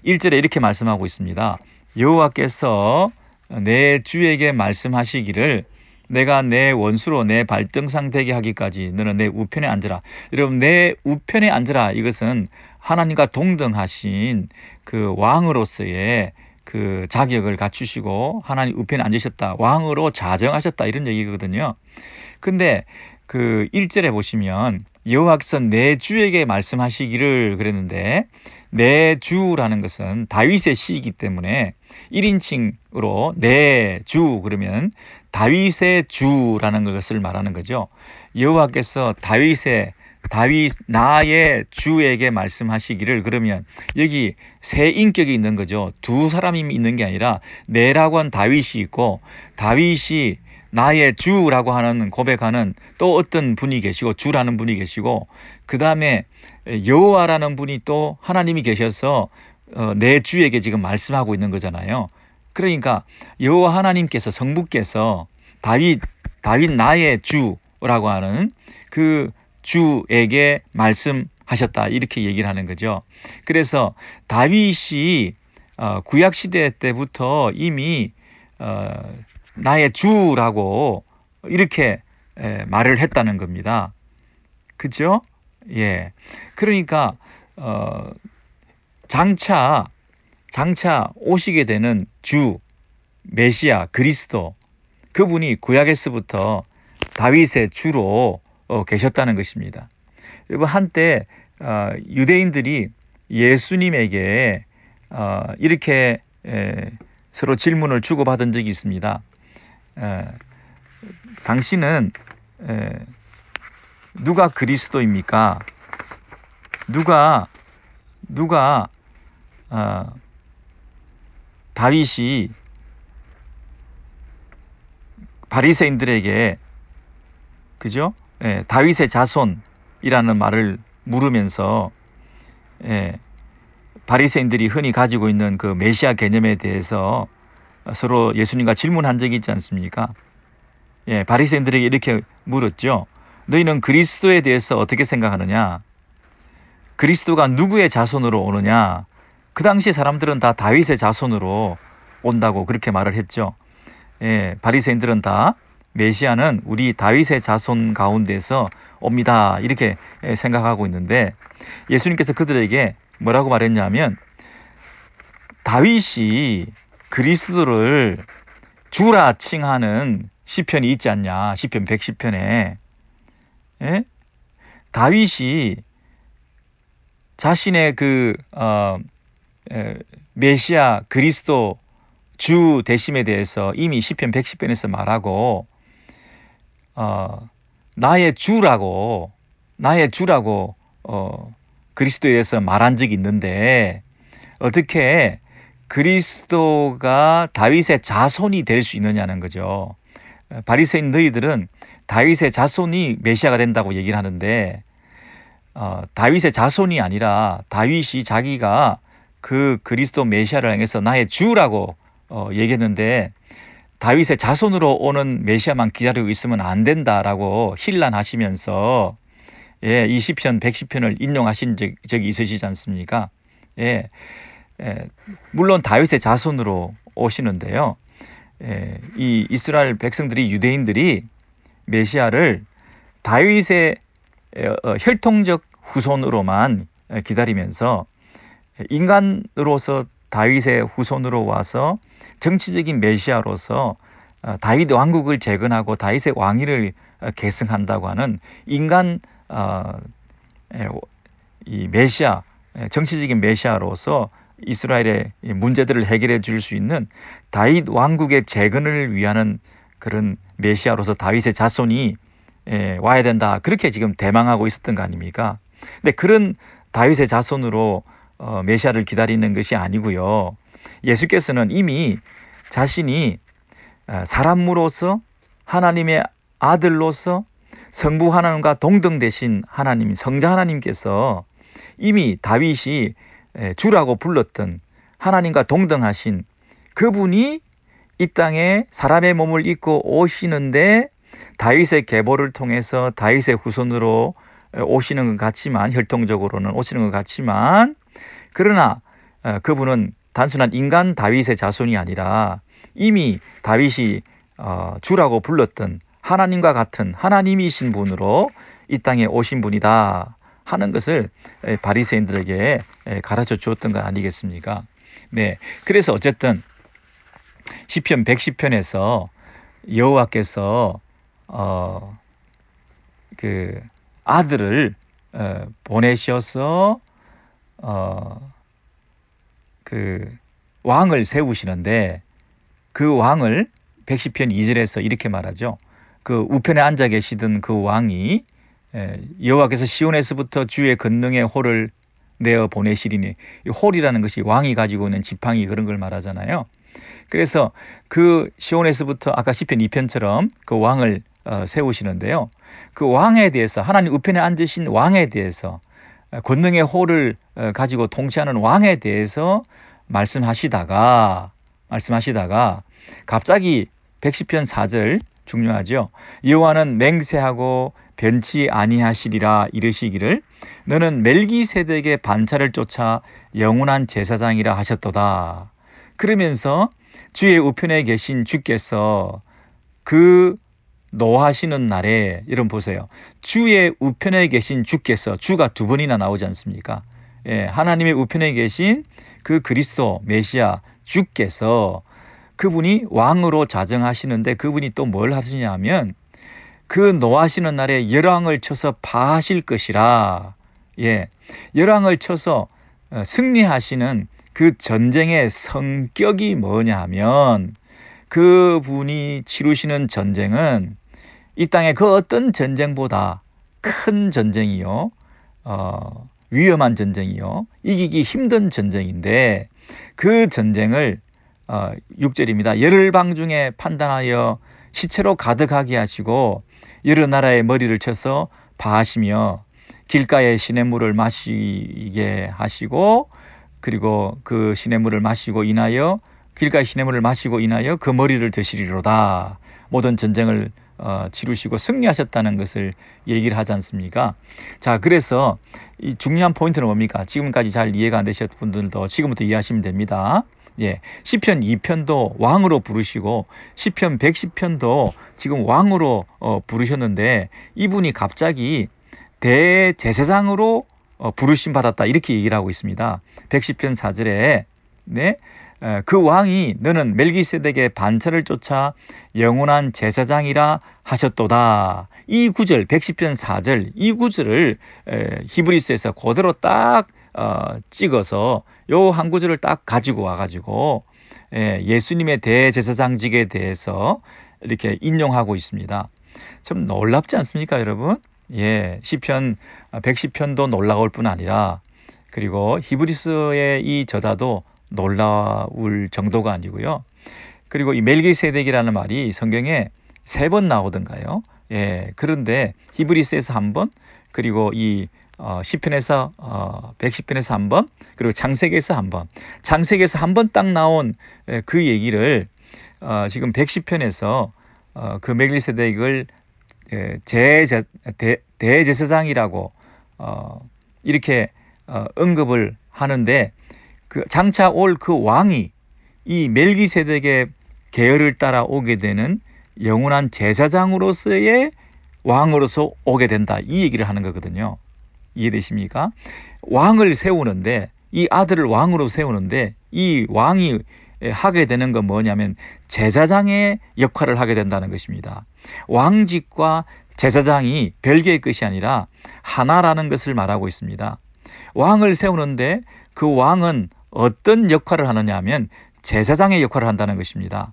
1절에 이렇게 말씀하고 있습니다. 여호와께서 내 주에게 말씀하시기를 내가 내 원수로 내 발등상 되게 하기까지 너는 내 우편에 앉으라. 여러분 내 우편에 앉으라 이것은 하나님과 동등하신 그 왕으로서의 그 자격을 갖추시고 하나님 우편에 앉으셨다. 왕으로 자정하셨다 이런 얘기거든요. 근데 그 1절에 보시면 여호와께서 내 주에게 말씀하시기를 그랬는데 내 주라는 것은 다윗의 시이기 때문에 1인칭으로 내 주 그러면 다윗의 주라는 것을 말하는 거죠. 여호와께서 다윗 나의 주에게 말씀하시기를 그러면 여기 세 인격이 있는 거죠. 두 사람이 있는 게 아니라 내라고 한 다윗이 있고 다윗이 나의 주라고 하는 고백하는 또 어떤 분이 계시고 주라는 분이 계시고 그 다음에 여호와라는 분이 또 하나님이 계셔서 내 주에게 지금 말씀하고 있는 거잖아요. 그러니까 여호와 하나님께서 성부께서 다윗 나의 주라고 하는 그 주에게 말씀하셨다 이렇게 얘기를 하는 거죠. 그래서 다윗이 구약시대 때부터 이미 나의 주라고 이렇게 말을 했다는 겁니다. 그죠? 예. 그러니까 장차 오시게 되는 주 메시아 그리스도 그분이 구약에서부터 다윗의 주로 계셨다는 것입니다. 여러분 한때 유대인들이 예수님에게 이렇게 서로 질문을 주고받은 적이 있습니다. 당신은 누가 그리스도입니까? 누가 다윗이 바리새인들에게 그죠? 다윗의 자손이라는 말을 물으면서 바리새인들이 흔히 가지고 있는 그 메시아 개념에 대해서 서로 예수님과 질문한 적이 있지 않습니까? 바리새인들에게 이렇게 물었죠. 너희는 그리스도에 대해서 어떻게 생각하느냐? 그리스도가 누구의 자손으로 오느냐? 그 당시 사람들은 다 다윗의 자손으로 온다고 그렇게 말을 했죠. 바리새인들은 다 메시아는 우리 다윗의 자손 가운데서 옵니다. 이렇게 생각하고 있는데 예수님께서 그들에게 뭐라고 말했냐면 다윗이 그리스도를 주라 칭하는 시편이 있지 않냐. 시편 110편에 다윗이 자신의 그 메시아 그리스도 주 되심에 대해서 이미 시편 110편에서 말하고 나의 주라고 그리스도에 대해서 말한 적이 있는데 어떻게 그리스도가 다윗의 자손이 될 수 있느냐는 거죠. 바리새인 너희들은 다윗의 자손이 메시아가 된다고 얘기를 하는데 다윗의 자손이 아니라 다윗이 자기가 그 그리스도 메시아를 향해서 나의 주라고 얘기했는데 다윗의 자손으로 오는 메시아만 기다리고 있으면 안 된다라고 힐난하시면서 이 시편 110편을 인용하신 적이 있으시지 않습니까? 물론 다윗의 자손으로 오시는데요. 이 이스라엘 백성들이 유대인들이 메시아를 다윗의 혈통적 후손으로만 기다리면서 인간으로서 다윗의 후손으로 와서 정치적인 메시아로서 다윗 왕국을 재건하고 다윗의 왕위를 계승한다고 하는 인간 이 메시아 정치적인 메시아로서 이스라엘의 문제들을 해결해 줄 수 있는 다윗 왕국의 재건을 위하는 그런 메시아로서 다윗의 자손이 와야 된다. 그렇게 지금 대망하고 있었던 거 아닙니까? 근데 그런 다윗의 자손으로 메시아를 기다리는 것이 아니고요. 예수께서는 이미 자신이 사람으로서 하나님의 아들로서 성부 하나님과 동등 되신 하나님, 성자 하나님께서 이미 다윗이 주라고 불렀던 하나님과 동등하신 그분이 이 땅에 사람의 몸을 입고 오시는데 다윗의 계보를 통해서 다윗의 후손으로 오시는 것 같지만, 혈통적으로는 오시는 것 같지만, 그러나 그분은 단순한 인간 다윗의 자손이 아니라 이미 다윗이 주라고 불렀던 하나님과 같은 하나님이신 분으로 이 땅에 오신 분이다 하는 것을 바리새인들에게 가르쳐 주었던 것 아니겠습니까? 네, 그래서 어쨌든 시편 110편에서 여호와께서 그 아들을 보내셔서 그 왕을 세우시는데, 그 왕을 110편 2절에서 이렇게 말하죠. 그 우편에 앉아 계시던 그 왕이 여호와께서 시온에서부터 주의 권능의 홀을 내어 보내시리니, 이 홀이라는 것이 왕이 가지고 있는 지팡이 그런 걸 말하잖아요. 그래서 그 시온에서부터 아까 시편 2편처럼 그 왕을 세우시는데요. 그 왕에 대해서, 하나님 우편에 앉으신 왕에 대해서, 권능의 홀을 가지고 통치하는 왕에 대해서 말씀하시다가 갑자기 110편 4절 중요하죠. 여호와는 맹세하고 변치 아니하시리라 이르시기를 너는 멜기세덱의 반차를 쫓아 영원한 제사장이라 하셨도다. 그러면서 주의 우편에 계신 주께서 그 노하시는 날에, 여러분 보세요. 주의 우편에 계신 주께서, 주가 두 번이나 나오지 않습니까? 하나님의 우편에 계신 그 그리스도 메시아 주께서, 그분이 왕으로 자정하시는데 그분이 또 뭘 하시냐 하면 그 노하시는 날에 열왕을 쳐서 파하실 것이라. 열왕을 쳐서 승리하시는 그 전쟁의 성격이 뭐냐 하면, 그분이 치르시는 전쟁은 이 땅의 그 어떤 전쟁보다 큰 전쟁이요, 위험한 전쟁이요, 이기기 힘든 전쟁인데, 그 전쟁을 6절입니다. 열방 중에 판단하여 시체로 가득하게 하시고 여러 나라의 머리를 쳐서 파하시며 길가의 시냇물을 마시게 하시고, 그리고 그 시냇물을 마시고 인하여, 길가의 시냇물을 마시고 인하여 그 머리를 드시리로다. 모든 전쟁을 치르시고 승리하셨다는 것을 얘기를 하지 않습니까? 자, 그래서 이 중요한 포인트는 뭡니까? 지금까지 잘 이해가 안 되셨던 분들도 지금부터 이해하시면 됩니다. 시편 2편도 왕으로 부르시고 시편 110편도 지금 왕으로 부르셨는데, 이분이 갑자기 대제사장으로 부르심 받았다 이렇게 얘기를 하고 있습니다. 110편 4절에 그 왕이 너는 멜기세덱의 반차를 쫓아 영원한 제사장이라 하셨도다. 이 구절, 110편 4절 이 구절을 히브리서에서 그대로 딱 찍어서 요 한 구절을 딱 가지고 와가지고 예수님의 대제사장직에 대해서 이렇게 인용하고 있습니다. 참 놀랍지 않습니까, 여러분? 시편 110편도 놀라울 뿐 아니라, 그리고 히브리서의 이 저자도 놀라울 정도가 아니고요. 그리고 이 멜기세덱이라는 말이 성경에 3번 나오던가요? 그런데 히브리서에서 1번, 그리고 이 시편에서 110편에서 1번, 그리고 창세기에서 1번, 창세기에서 1번 딱 나온 그 얘기를 지금 110편에서 그 멜기세덱을 대제사장이라고 이렇게 언급을 하는데, 그 장차 올 그 왕이 이 멜기세덱의 계열을 따라 오게 되는 영원한 제사장으로서의 왕으로서 오게 된다, 이 얘기를 하는 거거든요. 이해되십니까? 왕을 세우는데, 이 아들을 왕으로 세우는데, 이 왕이 하게 되는 건 뭐냐면 제사장의 역할을 하게 된다는 것입니다. 왕직과 제사장이 별개의 것이 아니라 하나라는 것을 말하고 있습니다. 왕을 세우는데 그 왕은 어떤 역할을 하느냐 하면 제사장의 역할을 한다는 것입니다.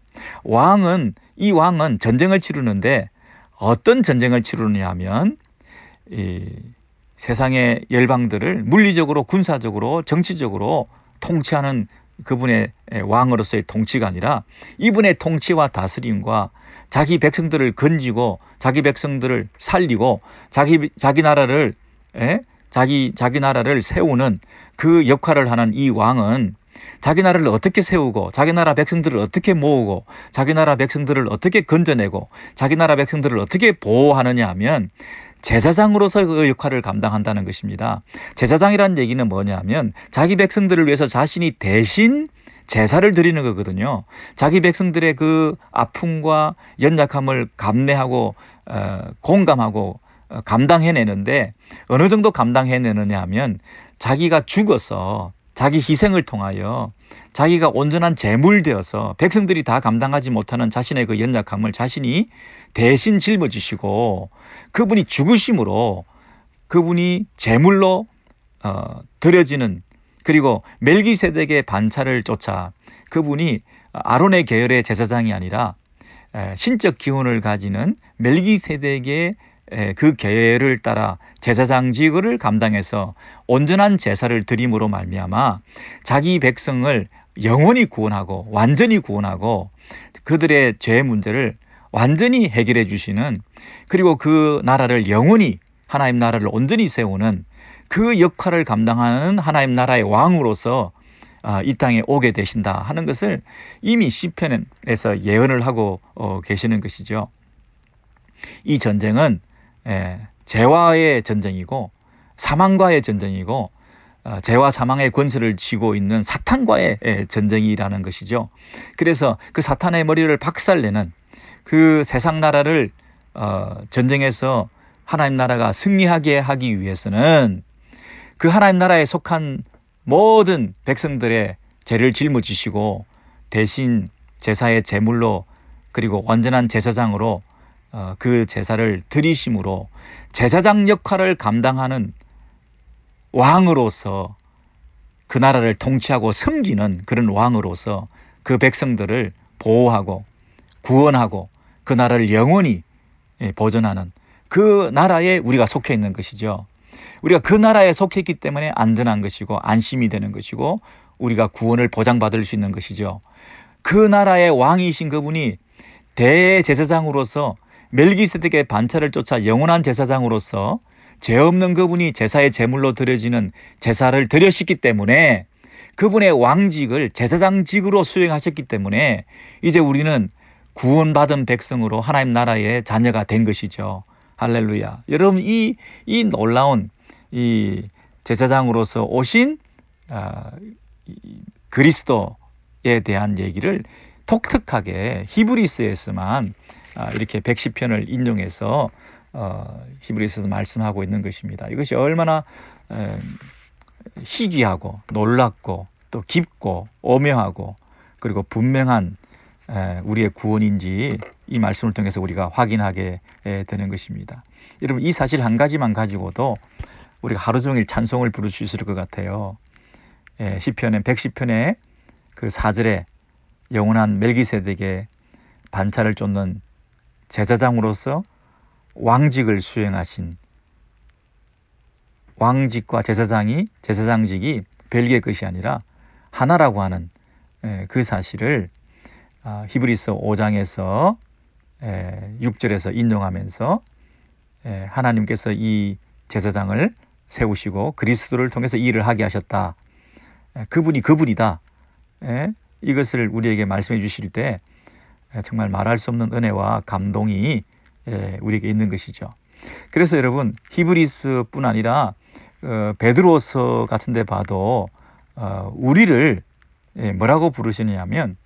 이 왕은 전쟁을 치르는데 어떤 전쟁을 치르느냐 하면 이 세상의 열방들을 물리적으로, 군사적으로, 정치적으로 통치하는 그분의 왕으로서의 통치가 아니라 이분의 통치와 다스림과 자기 백성들을 건지고 자기 백성들을 살리고 자기 나라를 자기 나라를 세우는 그 역할을 하는 이 왕은 자기 나라를 어떻게 세우고 자기 나라 백성들을 어떻게 모으고 자기 나라 백성들을 어떻게 건져내고 자기 나라 백성들을 어떻게 보호하느냐 하면 제사장으로서 그 역할을 감당한다는 것입니다. 제사장이라는 얘기는 뭐냐면 자기 백성들을 위해서 자신이 대신 제사를 드리는 거거든요. 자기 백성들의 그 아픔과 연약함을 감내하고 공감하고 감당해내는데 어느 정도 감당해내느냐 하면 자기가 죽어서 자기 희생을 통하여 자기가 온전한 제물 되어서 백성들이 다 감당하지 못하는 자신의 그 연약함을 자신이 대신 짊어지시고 그분이 죽으심으로 그분이 제물로 드려지는, 그리고 멜기세덱의 반차를 쫓아 그분이 아론의 계열의 제사장이 아니라 신적 기운을 가지는 멜기세덱의 그 계열을 따라 제사장직을 감당해서 온전한 제사를 드림으로 말미암아 자기 백성을 영원히 구원하고 완전히 구원하고 그들의 죄 문제를 완전히 해결해 주시는, 그리고 그 나라를 영원히 하나님 나라를 온전히 세우는 그 역할을 감당하는 하나님 나라의 왕으로서 이 땅에 오게 되신다 하는 것을 이미 시편에서 예언을 하고 계시는 것이죠. 이 전쟁은 죄와의 전쟁이고 사망과의 전쟁이고 죄와 사망의 권세를 쥐고 있는 사탄과의 전쟁이라는 것이죠. 그래서 그 사탄의 머리를 박살내는 그 세상 나라를 전쟁에서 하나님 나라가 승리하게 하기 위해서는 그 하나님 나라에 속한 모든 백성들의 죄를 짊어지시고 대신 제사의 제물로 그리고 완전한 제사장으로 그 제사를 드리심으로 제사장 역할을 감당하는 왕으로서 그 나라를 통치하고 섬기는 그런 왕으로서 그 백성들을 보호하고 구원하고 그 나라를 영원히 보존하는 그 나라에 우리가 속해 있는 것이죠. 우리가 그 나라에 속해 있기 때문에 안전한 것이고 안심이 되는 것이고 우리가 구원을 보장받을 수 있는 것이죠. 그 나라의 왕이신 그분이 대제사장으로서 멜기세덱의 반차를 쫓아 영원한 제사장으로서 죄 없는 그분이 제사의 제물로 드려지는 제사를 드렸기 때문에 그분의 왕직을 제사장직으로 수행하셨기 때문에 이제 우리는 구원받은 백성으로 하나님 나라의 자녀가 된 것이죠. 할렐루야. 여러분 이 놀라운 이 제사장으로서 오신 그리스도에 대한 얘기를 독특하게 히브리서에서만 이렇게 110편을 인용해서 히브리서에서 말씀하고 있는 것입니다. 이것이 얼마나 희귀하고 놀랍고 또 깊고 오묘하고 그리고 분명한 우리의 구원인지 이 말씀을 통해서 우리가 확인하게 되는 것입니다. 여러분 이 사실 한 가지만 가지고도 우리가 하루 종일 찬송을 부를 수 있을 것 같아요. 시편의 110편의 그 4절에 영원한 멜기세덱의 반차를 쫓는 제사장으로서 왕직을 수행하신 왕직과 제사장직이 별개의 것이 아니라 하나라고 하는 그 사실을 히브리서 5장에서 6절에서 인용하면서 하나님께서 이 제사장을 세우시고 그리스도를 통해서 이 일을 하게 하셨다. 그분이 그분이다. 이것을 우리에게 말씀해 주실 때 정말 말할 수 없는 은혜와 감동이 우리에게 있는 것이죠. 그래서 여러분 히브리서뿐 아니라 베드로서 같은 데 봐도 우리를 뭐라고 부르시냐면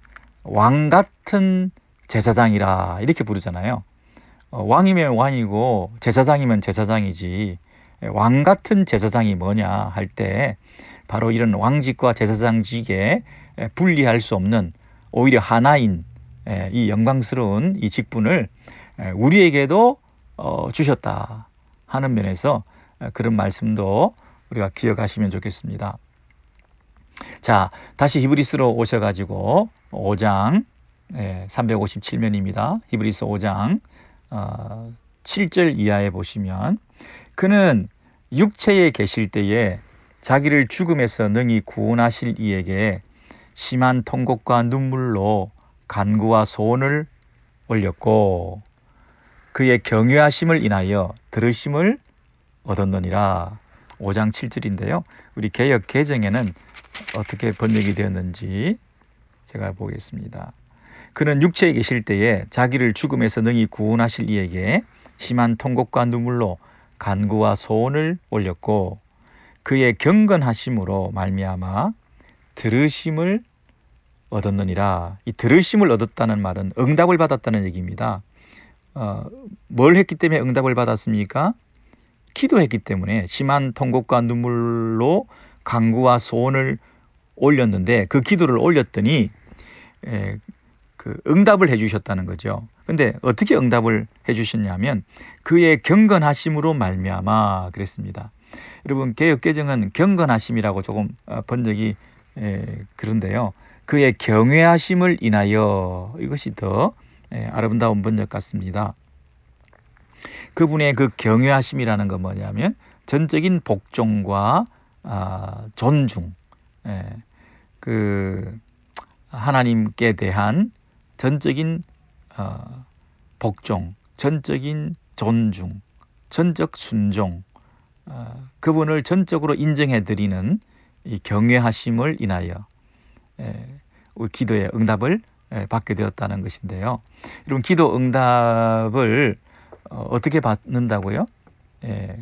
왕 같은 제사장이라 이렇게 부르잖아요. 왕이면 왕이고 제사장이면 제사장이지 왕 같은 제사장이 뭐냐 할 때 바로 이런 왕직과 제사장직에 분리할 수 없는 오히려 하나인 이 영광스러운 이 직분을 우리에게도 주셨다 하는 면에서 그런 말씀도 우리가 기억하시면 좋겠습니다. 자, 다시 히브리서로 오셔가지고 5장 357면입니다. 히브리서 5장 7절 이하에 보시면 그는 육체에 계실 때에 자기를 죽음에서 능히 구원하실 이에게 심한 통곡과 눈물로 간구와 소원을 올렸고 그의 경외하심을 인하여 들으심을 얻었느니라. 5장 7절인데요. 우리 개역 개정에는 어떻게 번역이 되었는지 제가 보겠습니다. 그는 육체에 계실 때에 자기를 죽음에서 능히 구원하실 이에게 심한 통곡과 눈물로 간구와 소원을 올렸고 그의 경건하심으로 말미암아 들으심을 얻었느니라. 이 들으심을 얻었다는 말은 응답을 받았다는 얘기입니다. 뭘 했기 때문에 응답을 받았습니까? 기도했기 때문에 심한 통곡과 눈물로 간구와 소원을 올렸는데 그 기도를 올렸더니 그 응답을 해주셨다는 거죠. 근데 어떻게 응답을 해주셨냐면 그의 경건하심으로 말미암아 그랬습니다. 여러분 개역개정은 경건하심이라고 조금 번역이 그런데요. 그의 경외하심을 인하여 이것이 더 아름다운 번역 같습니다. 그분의 그 경외하심이라는 건 뭐냐면 전적인 복종과 존중, 그 하나님께 대한 전적인 복종, 전적인 존중, 전적 순종, 그분을 전적으로 인정해드리는 이 경외하심을 인하여 우리 기도의 응답을 받게 되었다는 것인데요. 여러분 기도 응답을 어떻게 받는다고요?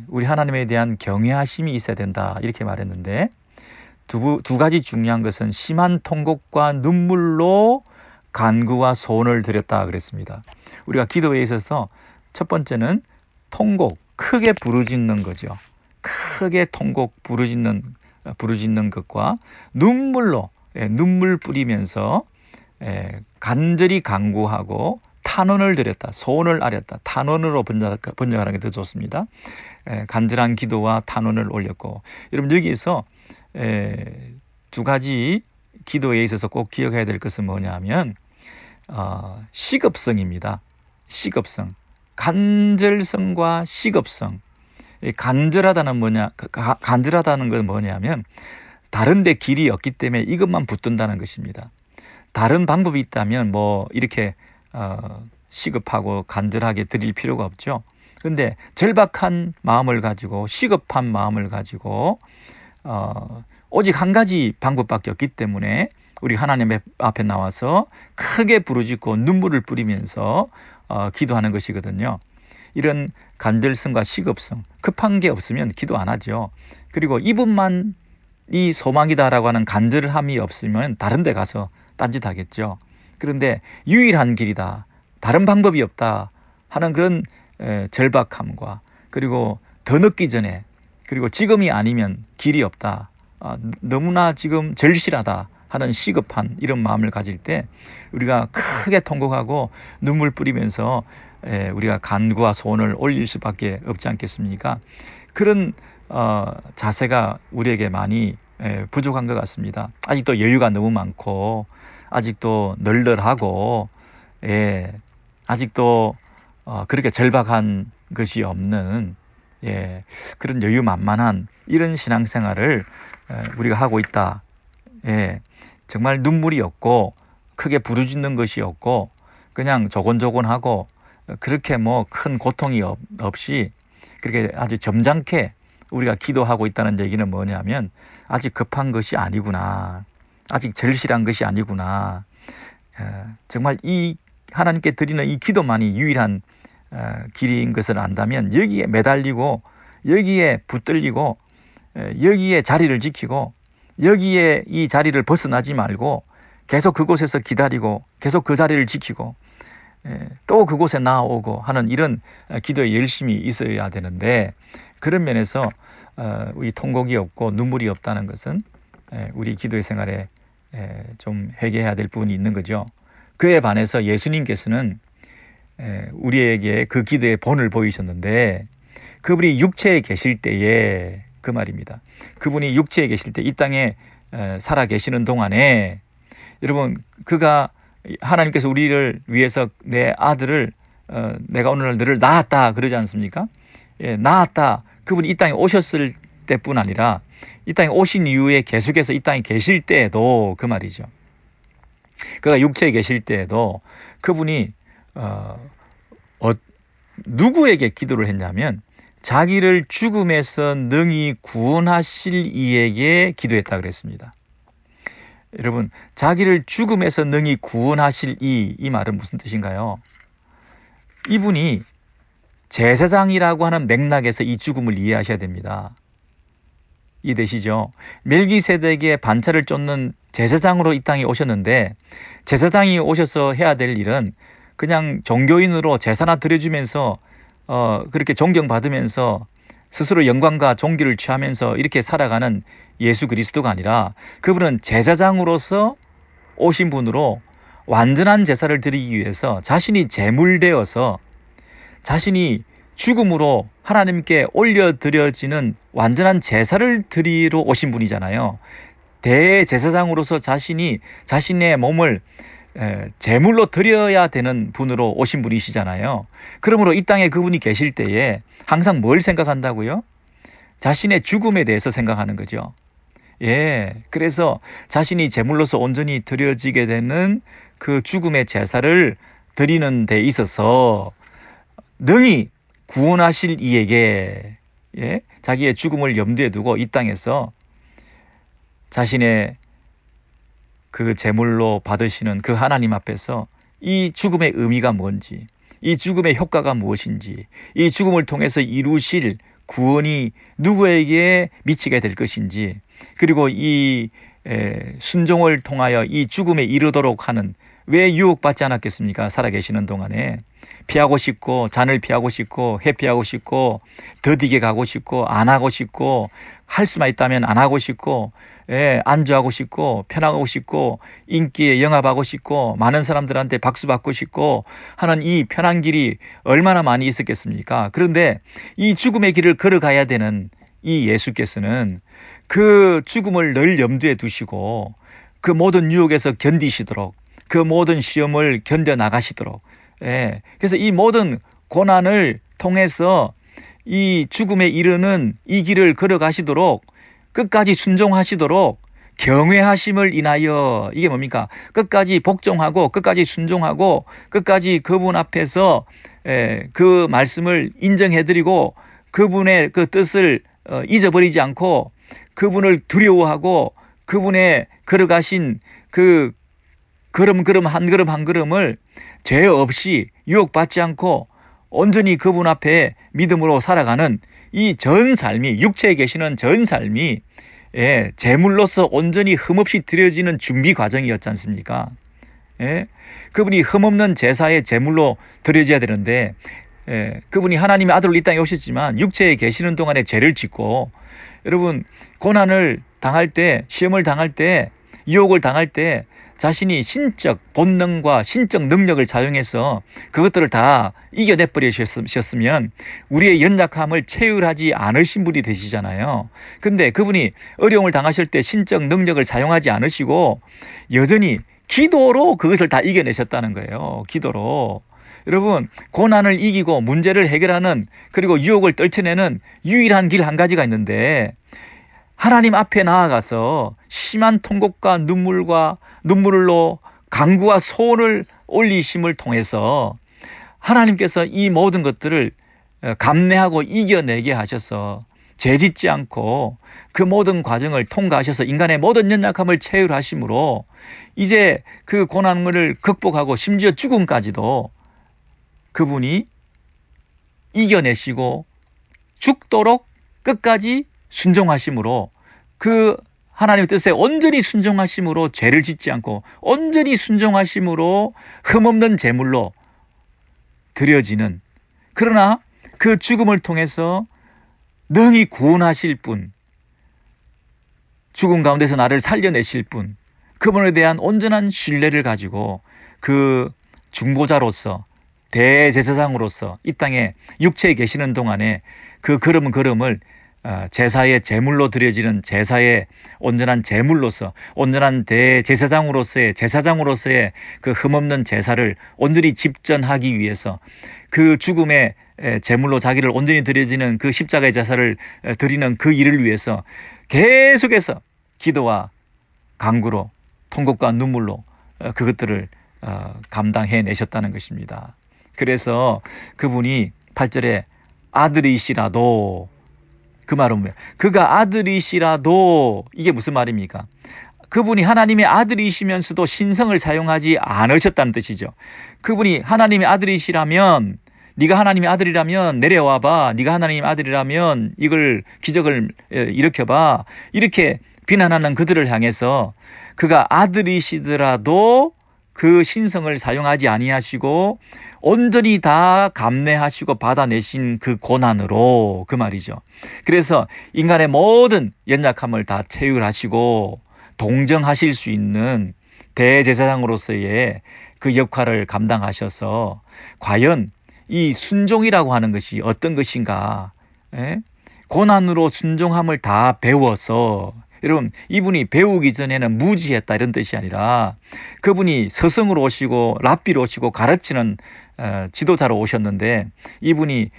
우리 하나님에 대한 경외하심이 있어야 된다 이렇게 말했는데 두 가지 중요한 것은 심한 통곡과 눈물로 간구와 소원을 드렸다 그랬습니다. 우리가 기도에 있어서 첫 번째는 통곡, 크게 부르짖는 거죠. 크게 통곡 부르짖는 것과 눈물로 눈물 뿌리면서 간절히 간구하고 탄원을 드렸다. 소원을 아렸다. 탄원으로 번역하는 게 더 좋습니다. 간절한 기도와 탄원을 올렸고 여러분 여기에서 두 가지 기도에 있어서 꼭 기억해야 될 것은 뭐냐 하면 시급성입니다. 시급성. 간절성과 시급성. 간절하다는 건 뭐냐면 다른 데 길이 없기 때문에 이것만 붙든다는 것입니다. 다른 방법이 있다면 뭐 이렇게 시급하고 간절하게 드릴 필요가 없죠. 그런데 절박한 마음을 가지고 시급한 마음을 가지고 오직 한 가지 방법밖에 없기 때문에 우리 하나님 앞에 나와서 크게 부르짖고 눈물을 뿌리면서 기도하는 것이거든요. 이런 간절성과 시급성, 급한 게 없으면 기도 안 하죠. 그리고 이분만 이 소망이다라고 하는 간절함이 없으면 다른 데 가서 딴짓하겠죠. 그런데 유일한 길이다, 다른 방법이 없다 하는 그런 절박함과 그리고 더 늦기 전에 그리고 지금이 아니면 길이 없다, 너무나 지금 절실하다 하는 시급한 이런 마음을 가질 때 우리가 크게 통곡하고 눈물 뿌리면서 우리가 간구와 소원을 올릴 수밖에 없지 않겠습니까? 그런 자세가 우리에게 많이 부족한 것 같습니다. 아직도 여유가 너무 많고 아직도 널널하고 아직도 그렇게 절박한 것이 없는 그런 여유만만한 이런 신앙생활을 우리가 하고 있다. 정말 눈물이 없고 크게 부르짖는 것이 없고 그냥 조곤조곤하고 그렇게 뭐 큰 고통이 없이 그렇게 아주 점잖게 우리가 기도하고 있다는 얘기는 뭐냐면 아직 급한 것이 아니구나, 아직 절실한 것이 아니구나, 정말 이 하나님께 드리는 이 기도만이 유일한 길인 것을 안다면 여기에 매달리고 여기에 붙들리고 여기에 자리를 지키고 여기에 이 자리를 벗어나지 말고 계속 그곳에서 기다리고 계속 그 자리를 지키고 또 그곳에 나아오고 하는 이런 기도에 열심이 있어야 되는데 그런 면에서 이 통곡이 없고 눈물이 없다는 것은 우리 기도의 생활에 좀 회개해야 될 부분이 있는 거죠. 그에 반해서 예수님께서는 우리에게 그 기도의 본을 보이셨는데 그분이 육체에 계실 때에 그 말입니다. 그분이 육체에 계실 때 이 땅에 살아 계시는 동안에 여러분 그가 하나님께서 우리를 위해서 내 아들을 내가 오늘날 너를 낳았다 그러지 않습니까? 예, 낳았다. 그분이 이 땅에 오셨을 때뿐 아니라 이 땅에 오신 이후에 계속해서 이 땅에 계실 때에도 그 말이죠. 그가 육체에 계실 때에도 그분이 누구에게 기도를 했냐면 자기를 죽음에서 능히 구원하실 이에게 기도했다 그랬습니다. 여러분, 자기를 죽음에서 능히 구원하실 이 말은 무슨 뜻인가요? 이분이 제사장이라고 하는 맥락에서 이 죽음을 이해하셔야 됩니다. 이해되시죠? 멜기세덱의 반차를 쫓는 제사장으로 이 땅에 오셨는데 제사장이 오셔서 해야 될 일은 그냥 종교인으로 제사나 드려주면서 그렇게 존경받으면서 스스로 영광과 존귀를 취하면서 이렇게 살아가는 예수 그리스도가 아니라 그분은 제사장으로서 오신 분으로 완전한 제사를 드리기 위해서 자신이 제물되어서 자신이 죽음으로 하나님께 올려드려지는 완전한 제사를 드리러 오신 분이잖아요. 대제사장으로서 자신의 몸을 제물로 드려야 되는 분으로 오신 분이시잖아요. 그러므로 이 땅에 그분이 계실 때에 항상 뭘 생각한다고요? 자신의 죽음에 대해서 생각하는 거죠. 예, 그래서 자신이 제물로서 온전히 드려지게 되는 그 죽음의 제사를 드리는 데 있어서 능히 구원하실 이에게 자기의 죽음을 염두에 두고 이 땅에서 자신의 그 제물로 받으시는 그 하나님 앞에서 이 죽음의 의미가 뭔지, 이 죽음의 효과가 무엇인지, 이 죽음을 통해서 이루실 구원이 누구에게 미치게 될 것인지, 그리고 이 순종을 통하여 이 죽음에 이르도록 하는, 왜 유혹받지 않았겠습니까? 살아계시는 동안에 피하고 싶고 잔을 피하고 싶고 회피하고 싶고 더디게 가고 싶고 안 하고 싶고 할 수만 있다면 안 하고 싶고 안주하고 싶고 편하고 싶고 인기에 영합하고 싶고 많은 사람들한테 박수 받고 싶고 하는 이 편한 길이 얼마나 많이 있었겠습니까? 그런데 이 죽음의 길을 걸어가야 되는 이 예수께서는 그 죽음을 늘 염두에 두시고 그 모든 유혹에서 견디시도록 그 모든 시험을 견뎌나가시도록 그래서 이 모든 고난을 통해서 이 죽음에 이르는 이 길을 걸어가시도록 끝까지 순종하시도록 경외하심을 인하여 이게 뭡니까? 끝까지 복종하고 끝까지 순종하고 끝까지 그분 앞에서 그 말씀을 인정해드리고 그분의 그 뜻을 잊어버리지 않고 그분을 두려워하고 그분의 걸어가신 그 걸음 한 걸음 한 걸음을 죄 없이 유혹받지 않고 온전히 그분 앞에 믿음으로 살아가는 이 전 삶이 육체에 계시는 전 삶이 제물로서 온전히 흠없이 드려지는 준비 과정이었지 않습니까? 그분이 흠없는 제사의 제물로 드려져야 되는데 그분이 하나님의 아들로 이 땅에 오셨지만 육체에 계시는 동안에 죄를 짓고 여러분 고난을 당할 때 시험을 당할 때 유혹을 당할 때 자신이 신적 본능과 신적 능력을 사용해서 그것들을 다 이겨내 버리셨으면 우리의 연약함을 체휼하지 않으신 분이 되시잖아요. 근데 그분이 어려움을 당하실 때 신적 능력을 사용하지 않으시고 여전히 기도로 그것을 다 이겨내셨다는 거예요. 기도로. 여러분 고난을 이기고 문제를 해결하는 그리고 유혹을 떨쳐내는 유일한 길 한 가지가 있는데 하나님 앞에 나아가서 심한 통곡과 눈물로 간구와 소원을 올리심을 통해서 하나님께서 이 모든 것들을 감내하고 이겨내게 하셔서 죄짓지 않고 그 모든 과정을 통과하셔서 인간의 모든 연약함을 체휼하심으로 이제 그 고난을 극복하고 심지어 죽음까지도 그분이 이겨내시고 죽도록 끝까지 순종하심으로 그 하나님의 뜻에 온전히 순종하심으로 죄를 짓지 않고 온전히 순종하심으로 흠없는 제물로 드려지는 그러나 그 죽음을 통해서 능히 구원하실 분 죽음 가운데서 나를 살려내실 분 그분에 대한 온전한 신뢰를 가지고 그 중보자로서 대제사장으로서 이 땅에 육체에 계시는 동안에 그 걸음을 제사의 제물로 드려지는 제사의 온전한 제물로서 온전한 대제사장으로서의 제사장으로서의 그 흠없는 제사를 온전히 집전하기 위해서 그 죽음의 제물로 자기를 온전히 드려지는 그 십자가의 제사를 드리는 그 일을 위해서 계속해서 기도와 간구로 통곡과 눈물로 그것들을 감당해내셨다는 것입니다. 그래서 그분이 8절에 아들이시라도, 그 말은 뭐예요? 그가 아들이시라도, 이게 무슨 말입니까? 그분이 하나님의 아들이시면서도 신성을 사용하지 않으셨다는 뜻이죠. 그분이 하나님의 아들이시라면, 네가 하나님의 아들이라면 내려와봐, 네가 하나님의 아들이라면 이걸 기적을 일으켜봐, 이렇게 비난하는 그들을 향해서 그가 아들이시더라도 그 신성을 사용하지 아니하시고 온전히 다 감내하시고 받아내신 그 고난으로, 그 말이죠. 그래서 인간의 모든 연약함을 다 체휼하시고 동정하실 수 있는 대제사장으로서의 그 역할을 감당하셔서 과연 이 순종이라고 하는 것이 어떤 것인가? 고난으로 순종함을 다 배워서, 여러분, 이분이 배우기 전에는 무지했다 이런 뜻이 아니라 그분이 스승으로 오시고 랍비로 오시고 가르치는 지도자로 오셨는데 이분이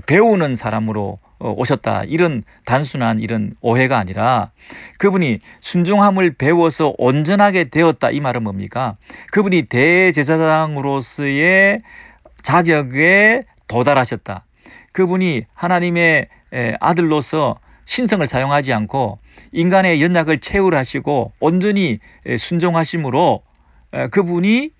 배우는 사람으로 오셨다, 이런 단순한 이런 오해가 아니라 그분이 순종함을 배워서 온전하게 되었다, 이 말은 뭡니까? 그분이 대제사장으로서의 자격에 도달하셨다. 그분이 하나님의 아들로서 신성을 사용하지 않고 인간의 연약을 체휼하시고 온전히 순종하심으로 그분이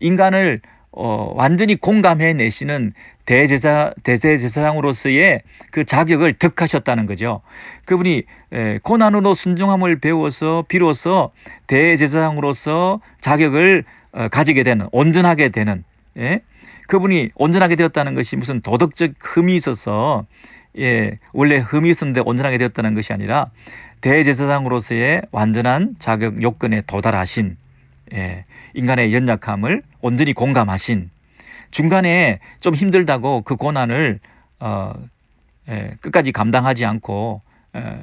인간을 완전히 공감해내시는 대제사장으로서의 그 자격을 득하셨다는 거죠. 그분이 고난으로 순종함을 배워서 비로소 대제사장으로서 자격을 가지게 되는, 온전하게 되는, 그분이 온전하게 되었다는 것이 무슨 도덕적 흠이 있어서 원래 흠이 있었는데 온전하게 되었다는 것이 아니라 대제사장으로서의 완전한 자격 요건에 도달하신, 인간의 연약함을 온전히 공감하신, 중간에 좀 힘들다고 그 고난을 끝까지 감당하지 않고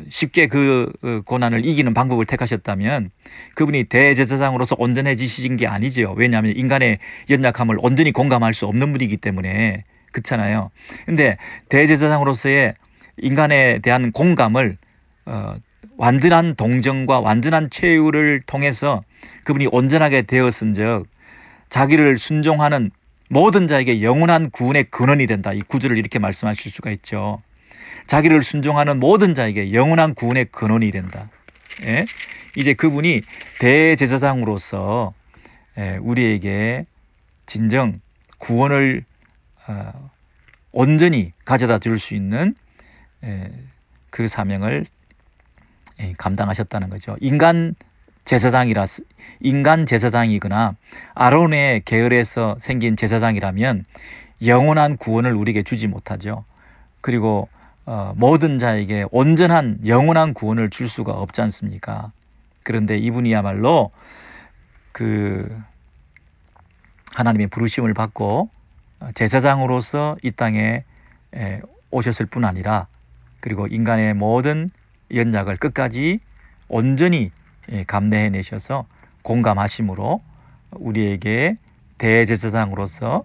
쉽게 그 고난을 이기는 방법을 택하셨다면 그분이 대제사장으로서 온전해지신 게 아니죠. 왜냐하면 인간의 연약함을 온전히 공감할 수 없는 분이기 때문에. 그렇잖아요. 근데 대제사장으로서의 인간에 대한 공감을 완전한 동정과 완전한 체휼을 통해서 그분이 온전하게 되었은즉 자기를 순종하는 모든 자에게 영원한 구원의 근원이 된다. 이 구절을 이렇게 말씀하실 수가 있죠. 자기를 순종하는 모든 자에게 영원한 구원의 근원이 된다. 이제 그분이 대제사장으로서 우리에게 진정 구원을 온전히 가져다 줄 수 있는 그 사명을 감당하셨다는 거죠. 인간 제사장이거나 아론의 계열에서 생긴 제사장이라면 영원한 구원을 우리에게 주지 못하죠. 그리고 모든 자에게 온전한 영원한 구원을 줄 수가 없지 않습니까? 그런데 이분이야말로 그 하나님의 부르심을 받고 제사장으로서 이 땅에 오셨을 뿐 아니라 그리고 인간의 모든 연약을 끝까지 온전히 감내해내셔서 공감하심으로 우리에게 대제사장으로서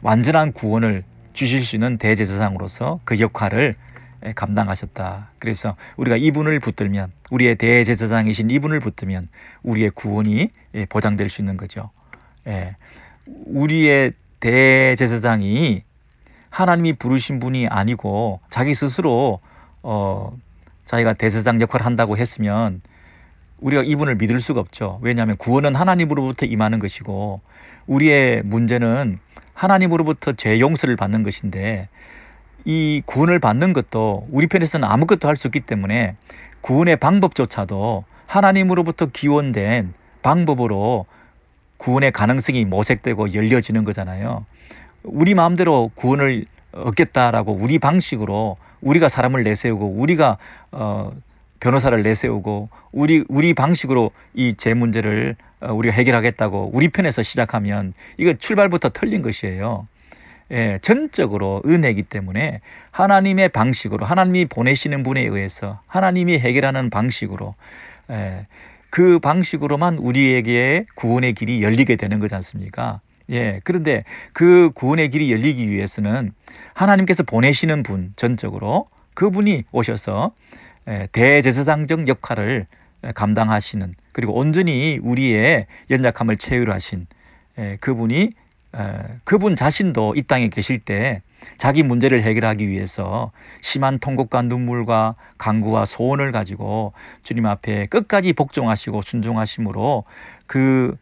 완전한 구원을 주실 수 있는 대제사장으로서 그 역할을 감당하셨다. 그래서 우리가 이분을 붙들면, 우리의 대제사장이신 이분을 붙들면 우리의 구원이 보장될 수 있는 거죠. 우리의 대제사장이 하나님이 부르신 분이 아니고 자기 스스로 자기가 대제사장 역할을 한다고 했으면 우리가 이분을 믿을 수가 없죠. 왜냐하면 구원은 하나님으로부터 임하는 것이고 우리의 문제는 하나님으로부터 죄 용서를 받는 것인데 이 구원을 받는 것도 우리 편에서는 아무것도 할 수 없기 때문에 구원의 방법조차도 하나님으로부터 기원된 방법으로 구원의 가능성이 모색되고 열려지는 거잖아요. 우리 마음대로 구원을 얻겠다라고 우리 방식으로 우리가 사람을 내세우고 우리가 변호사를 내세우고 우리 방식으로 이 제 문제를 우리가 해결하겠다고 우리 편에서 시작하면 이거 출발부터 틀린 것이에요. 전적으로 은혜이기 때문에 하나님의 방식으로, 하나님이 보내시는 분에 의해서, 하나님이 해결하는 방식으로, 그 방식으로만 우리에게 구원의 길이 열리게 되는 거지 않습니까? 그런데 그 구원의 길이 열리기 위해서는 하나님께서 보내시는 분, 전적으로 그분이 오셔서 대제사장적 역할을 감당하시는, 그리고 온전히 우리의 연약함을 채울하신 그분이, 그분 자신도 이 땅에 계실 때 자기 문제를 해결하기 위해서 심한 통곡과 눈물과 간구와 소원을 가지고 주님 앞에 끝까지 복종하시고 순종하심으로 그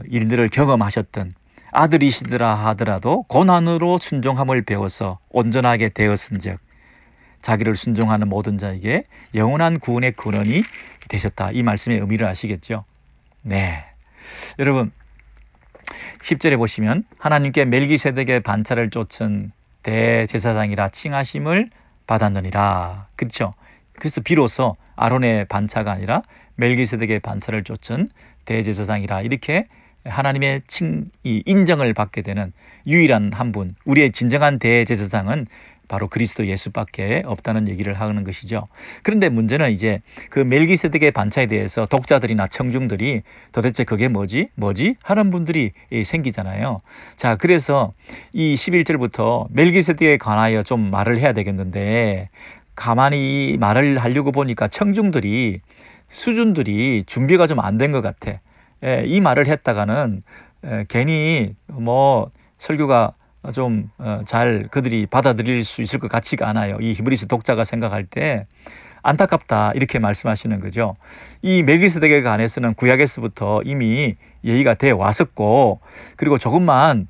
일들을 경험하셨던, 아들이시더라 하더라도 고난으로 순종함을 배워서 온전하게 되었은즉 자기를 순종하는 모든 자에게 영원한 구원의 근원이 되셨다. 이 말씀의 의미를 아시겠죠? 네, 여러분 10절에 보시면 하나님께 멜기세덱의 반차를 쫓은 대제사장이라 칭하심을 받았느니라. 그렇죠? 그래서 비로소 아론의 반차가 아니라 멜기세덱의 반차를 쫓은 대제사장이라, 이렇게 하나님의 인정을 받게 되는 유일한 한 분, 우리의 진정한 대제사장은 바로 그리스도 예수밖에 없다는 얘기를 하는 것이죠. 그런데 문제는 이제 그 멜기세덱의 반차에 대해서 독자들이나 청중들이 도대체 그게 뭐지 하는 분들이 생기잖아요. 자, 그래서 이 11절부터 멜기세덱에 관하여 좀 말을 해야 되겠는데, 가만히 이 말을 하려고 보니까 청중들이 수준들이 준비가 좀 안 된 것 같아. 이 말을 했다가는 괜히 뭐 설교가 좀 잘 그들이 받아들일 수 있을 것 같지가 않아요. 이 히브리서 독자가 생각할 때 안타깝다, 이렇게 말씀하시는 거죠. 이 멜기세덱에 관해서는 구약에서부터 이미 얘기가 돼 왔었고, 그리고 조금만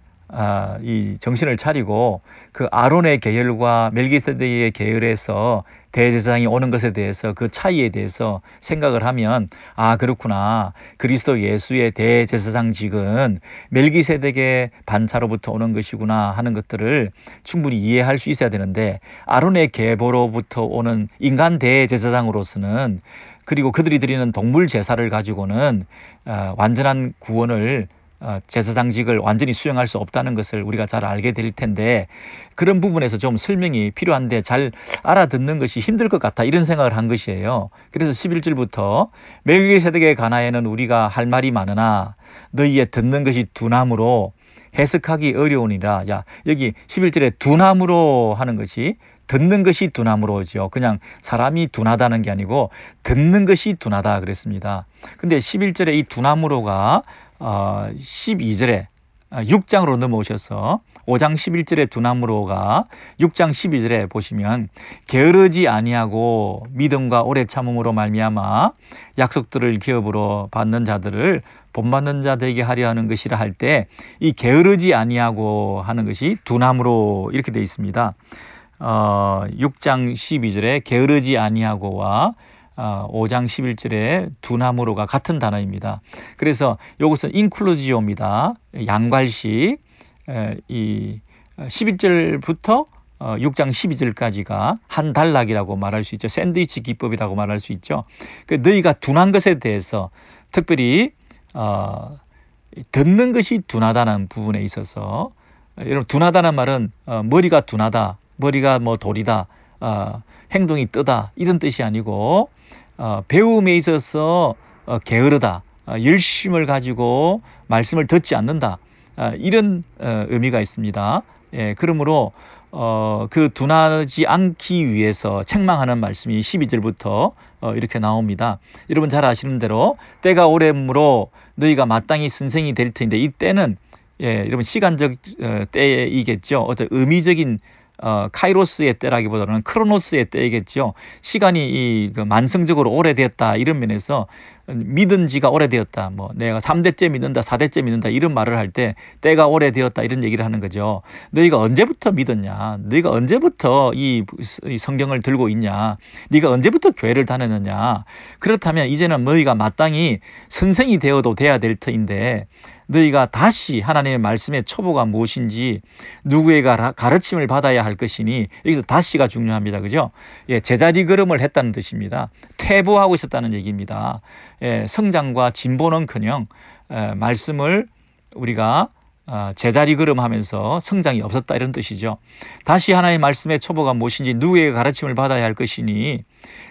이 정신을 차리고 그 아론의 계열과 멜기세덱의 계열에서 대제사장이 오는 것에 대해서, 그 차이에 대해서 생각을 하면, 그렇구나, 그리스도 예수의 대제사장직은 멜기세덱의 반차로부터 오는 것이구나 하는 것들을 충분히 이해할 수 있어야 되는데, 아론의 계보로부터 오는 인간 대제사장으로서는, 그리고 그들이 드리는 동물 제사를 가지고는 완전한 구원을, 제사장직을 완전히 수행할 수 없다는 것을 우리가 잘 알게 될 텐데, 그런 부분에서 좀 설명이 필요한데 잘 알아듣는 것이 힘들 것 같아, 이런 생각을 한 것이에요. 그래서 11절부터 멜기세덱에 관하여는 우리가 할 말이 많으나 너희의 듣는 것이 둔함으로 해석하기 어려우니라. 여기 11절에 둔함으로 하는 것이, 듣는 것이 둔함으로죠. 그냥 사람이 둔하다는 게 아니고 듣는 것이 둔하다 그랬습니다. 근데 11절에 이 둔함으로가 12절에 6장으로 넘어오셔서 5장 11절에 둔함으로가 6장 12절에 보시면 게으르지 아니하고 믿음과 오래 참음으로 말미암아 약속들을 기업으로 받는 자들을 본받는 자 되게 하려 하는 것이라 할 때, 이 게으르지 아니하고 하는 것이 둔함으로 이렇게 되어 있습니다. 6장 12절에 게으르지 아니하고와 5장 11절에 둔함으로가 같은 단어입니다. 그래서 이것은 인클루지오입니다. 양괄식, 이 11절부터 6장 12절까지가 한 단락이라고 말할 수 있죠. 샌드위치 기법이라고 말할 수 있죠. 너희가 둔한 것에 대해서, 특별히 듣는 것이 둔하다는 부분에 있어서, 여러분 둔하다는 말은 머리가 둔하다, 머리가 뭐 돌이다, 행동이 뜨다, 이런 뜻이 아니고 배움에 있어서 게으르다, 열심을 가지고 말씀을 듣지 않는다, 이런 의미가 있습니다. 그러므로 그 둔하지 않기 위해서 책망하는 말씀이 12절부터 이렇게 나옵니다. 여러분 잘 아시는 대로 때가 오래므로 너희가 마땅히 선생이 될 텐데, 이 때는 여러분 시간적 때이겠죠. 어떤 의미적인 카이로스의 때라기보다는 크로노스의 때이겠죠. 시간이 만성적으로 오래되었다, 이런 면에서 믿은 지가 오래되었다, 뭐 내가 3대째 믿는다, 4대째 믿는다, 이런 말을 할 때 때가 오래되었다, 이런 얘기를 하는 거죠. 너희가 언제부터 믿었냐, 너희가 언제부터 이 성경을 들고 있냐, 네가 언제부터 교회를 다녔느냐. 그렇다면 이제는 너희가 마땅히 선생이 되어도 돼야 될 터인데, 너희가 다시 하나님의 말씀의 초보가 무엇인지, 누구의 가르침을 받아야 할 것이니, 여기서 다시가 중요합니다. 그죠? 제자리 걸음을 했다는 뜻입니다. 퇴보하고 있었다는 얘기입니다. 성장과 진보는커녕 말씀을 우리가 제자리 걸음하면서 성장이 없었다 이런 뜻이죠. 다시 하나님의 말씀의 초보가 무엇인지 누구에게 가르침을 받아야 할 것이니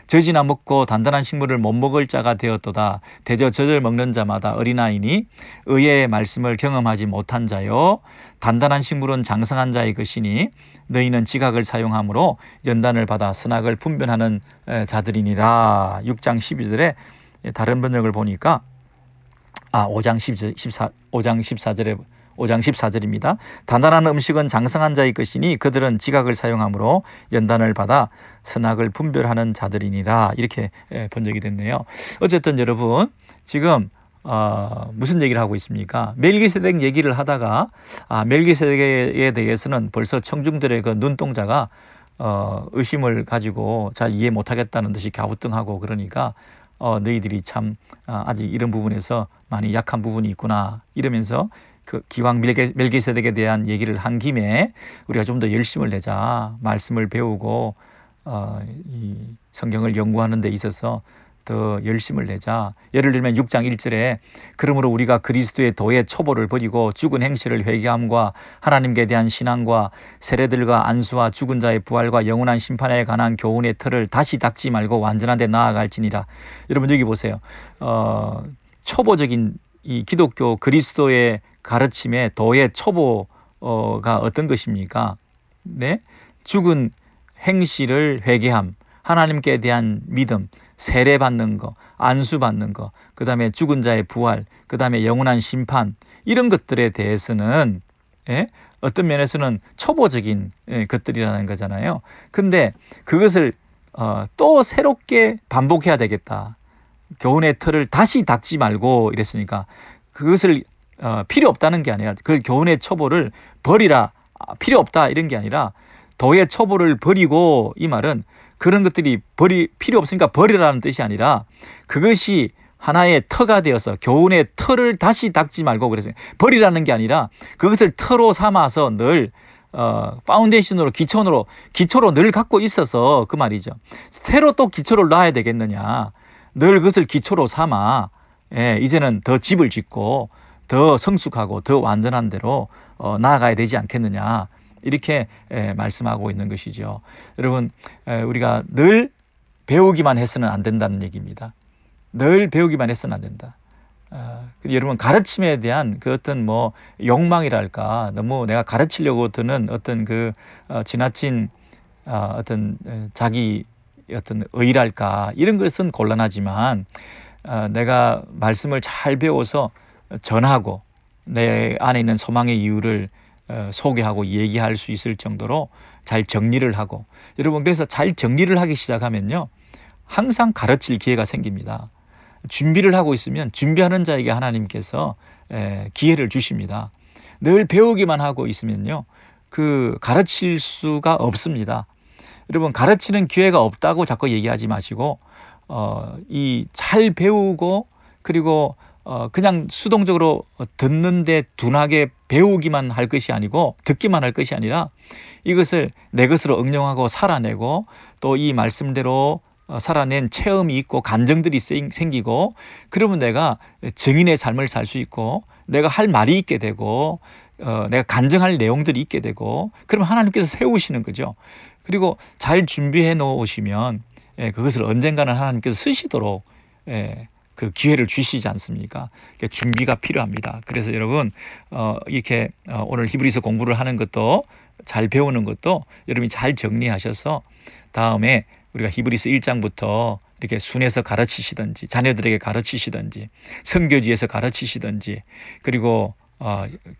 젖이나 먹고 단단한 식물을 못 먹을 자가 되었도다. 대저 젖을 먹는 자마다 어린아이니 의의 말씀을 경험하지 못한 자요. 단단한 식물은 장성한 자의 것이니 너희는 지각을 사용함으로 연단을 받아 선악을 분별하는 자들이니라. 6장 12절에 다른 번역을 보니까 5장 14절입니다. 단단한 음식은 장성한 자의 것이니 그들은 지각을 사용함으로 연단을 받아 선악을 분별하는 자들이니라. 이렇게 번역이 됐네요. 어쨌든 여러분 지금 무슨 얘기를 하고 있습니까? 멜기세덱 얘기를 하다가 멜기세덱에 대해서는 벌써 청중들의 그 눈동자가 의심을 가지고 잘 이해 못하겠다는 듯이 갸우뚱하고 그러니까 너희들이 참 아직 이런 부분에서 많이 약한 부분이 있구나 이러면서 그 기왕 멜기세덱에 대한 얘기를 한 김에 우리가 좀 더 열심을 내자. 말씀을 배우고 이 성경을 연구하는 데 있어서 더 열심을 내자. 예를 들면 6장 1절에 그러므로 우리가 그리스도의 도의 초보를 버리고 죽은 행실을 회개함과 하나님께 대한 신앙과 세례들과 안수와 죽은 자의 부활과 영원한 심판에 관한 교훈의 틀을 다시 닦지 말고 완전한 데 나아갈지니라. 여러분 여기 보세요. 초보적인 이 기독교 그리스도의 가르침의 도의 초보가 어떤 것입니까? 네? 죽은 행실을 회개함, 하나님께 대한 믿음, 세례 받는 거, 안수 받는 거, 그 다음에 죽은 자의 부활, 그 다음에 영원한 심판 이런 것들에 대해서는 어떤 면에서는 초보적인 것들이라는 거잖아요. 근데 그것을 또 새롭게 반복해야 되겠다. 교훈의 틀을 다시 닦지 말고 이랬으니까 그것을 필요 없다는 게 아니라 그 교훈의 초보를 버리라. 필요 없다 이런 게 아니라 도의 초보를 버리고 이 말은 그런 것들이 필요 없으니까 버리라는 뜻이 아니라 그것이 하나의 터가 되어서 교훈의 터를 다시 닦지 말고 그래서 버리라는 게 아니라 그것을 터로 삼아서 늘 파운데이션으로 기초로 늘 갖고 있어서 그 말이죠. 새로 또 기초를 놔야 되겠느냐. 늘 그것을 기초로 삼아 이제는 더 집을 짓고 더 성숙하고 더 완전한 대로 나아가야 되지 않겠느냐. 이렇게 말씀하고 있는 것이죠. 여러분 우리가 늘 배우기만 해서는 안 된다는 얘기입니다. 늘 배우기만 해서는 안 된다. 여러분 가르침에 대한 그 어떤 욕망이랄까 너무 내가 가르치려고 드는 어떤 그 지나친 어떤 자기 어떤 의랄까 이런 것은 곤란하지만 내가 말씀을 잘 배워서 전하고 내 안에 있는 소망의 이유를 소개하고 얘기할 수 있을 정도로 잘 정리를 하고 여러분 그래서 잘 정리를 하기 시작하면요 항상 가르칠 기회가 생깁니다. 준비를 하고 있으면 준비하는 자에게 하나님께서 기회를 주십니다. 늘 배우기만 하고 있으면요 그 가르칠 수가 없습니다. 여러분 가르치는 기회가 없다고 자꾸 얘기하지 마시고 이 잘 배우고 그리고 그냥 수동적으로 듣는데 둔하게 배우기만 할 것이 아니고 듣기만 할 것이 아니라 이것을 내 것으로 응용하고 살아내고 또 이 말씀대로 살아낸 체험이 있고 감정들이 생기고 그러면 내가 증인의 삶을 살 수 있고 내가 할 말이 있게 되고 내가 간증할 내용들이 있게 되고 그러면 하나님께서 세우시는 거죠. 그리고 잘 준비해 놓으시면 그것을 언젠가는 하나님께서 쓰시도록 그 기회를 주시지 않습니까? 그러니까 준비가 필요합니다. 그래서 여러분 이렇게 오늘 히브리서 공부를 하는 것도 잘 배우는 것도 여러분이 잘 정리하셔서 다음에 우리가 히브리서 1장부터 이렇게 순에서 가르치시든지 자녀들에게 가르치시든지 선교지에서 가르치시든지 그리고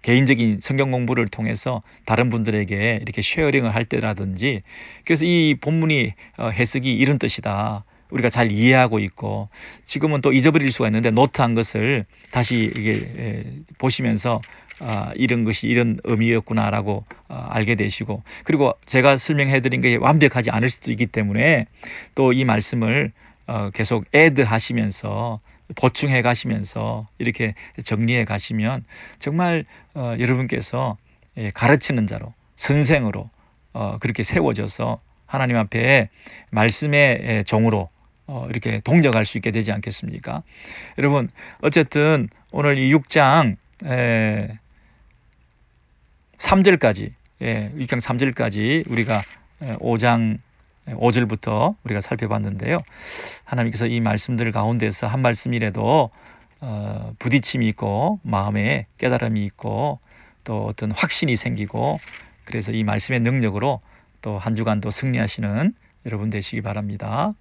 개인적인 성경 공부를 통해서 다른 분들에게 이렇게 쉐어링을 할 때라든지 그래서 이 본문이 해석이 이런 뜻이다. 우리가 잘 이해하고 있고 지금은 또 잊어버릴 수가 있는데 노트한 것을 다시 이게 보시면서 이런 것이 이런 의미였구나라고 알게 되시고 그리고 제가 설명해드린 게 완벽하지 않을 수도 있기 때문에 또 이 말씀을 계속 애드 하시면서 보충해 가시면서 이렇게 정리해 가시면 정말 여러분께서 가르치는 자로 선생으로 그렇게 세워져서 하나님 앞에 말씀의 종으로 이렇게 동력할 수 있게 되지 않겠습니까? 여러분 어쨌든 오늘 이 6장 3절까지, 6장 3절까지 우리가 5장 5절부터 우리가 살펴봤는데요. 하나님께서 이 말씀들 가운데서 한 말씀이라도 부딪힘이 있고 마음에 깨달음이 있고 또 어떤 확신이 생기고, 그래서 이 말씀의 능력으로 또 한 주간도 승리하시는 여러분 되시기 바랍니다.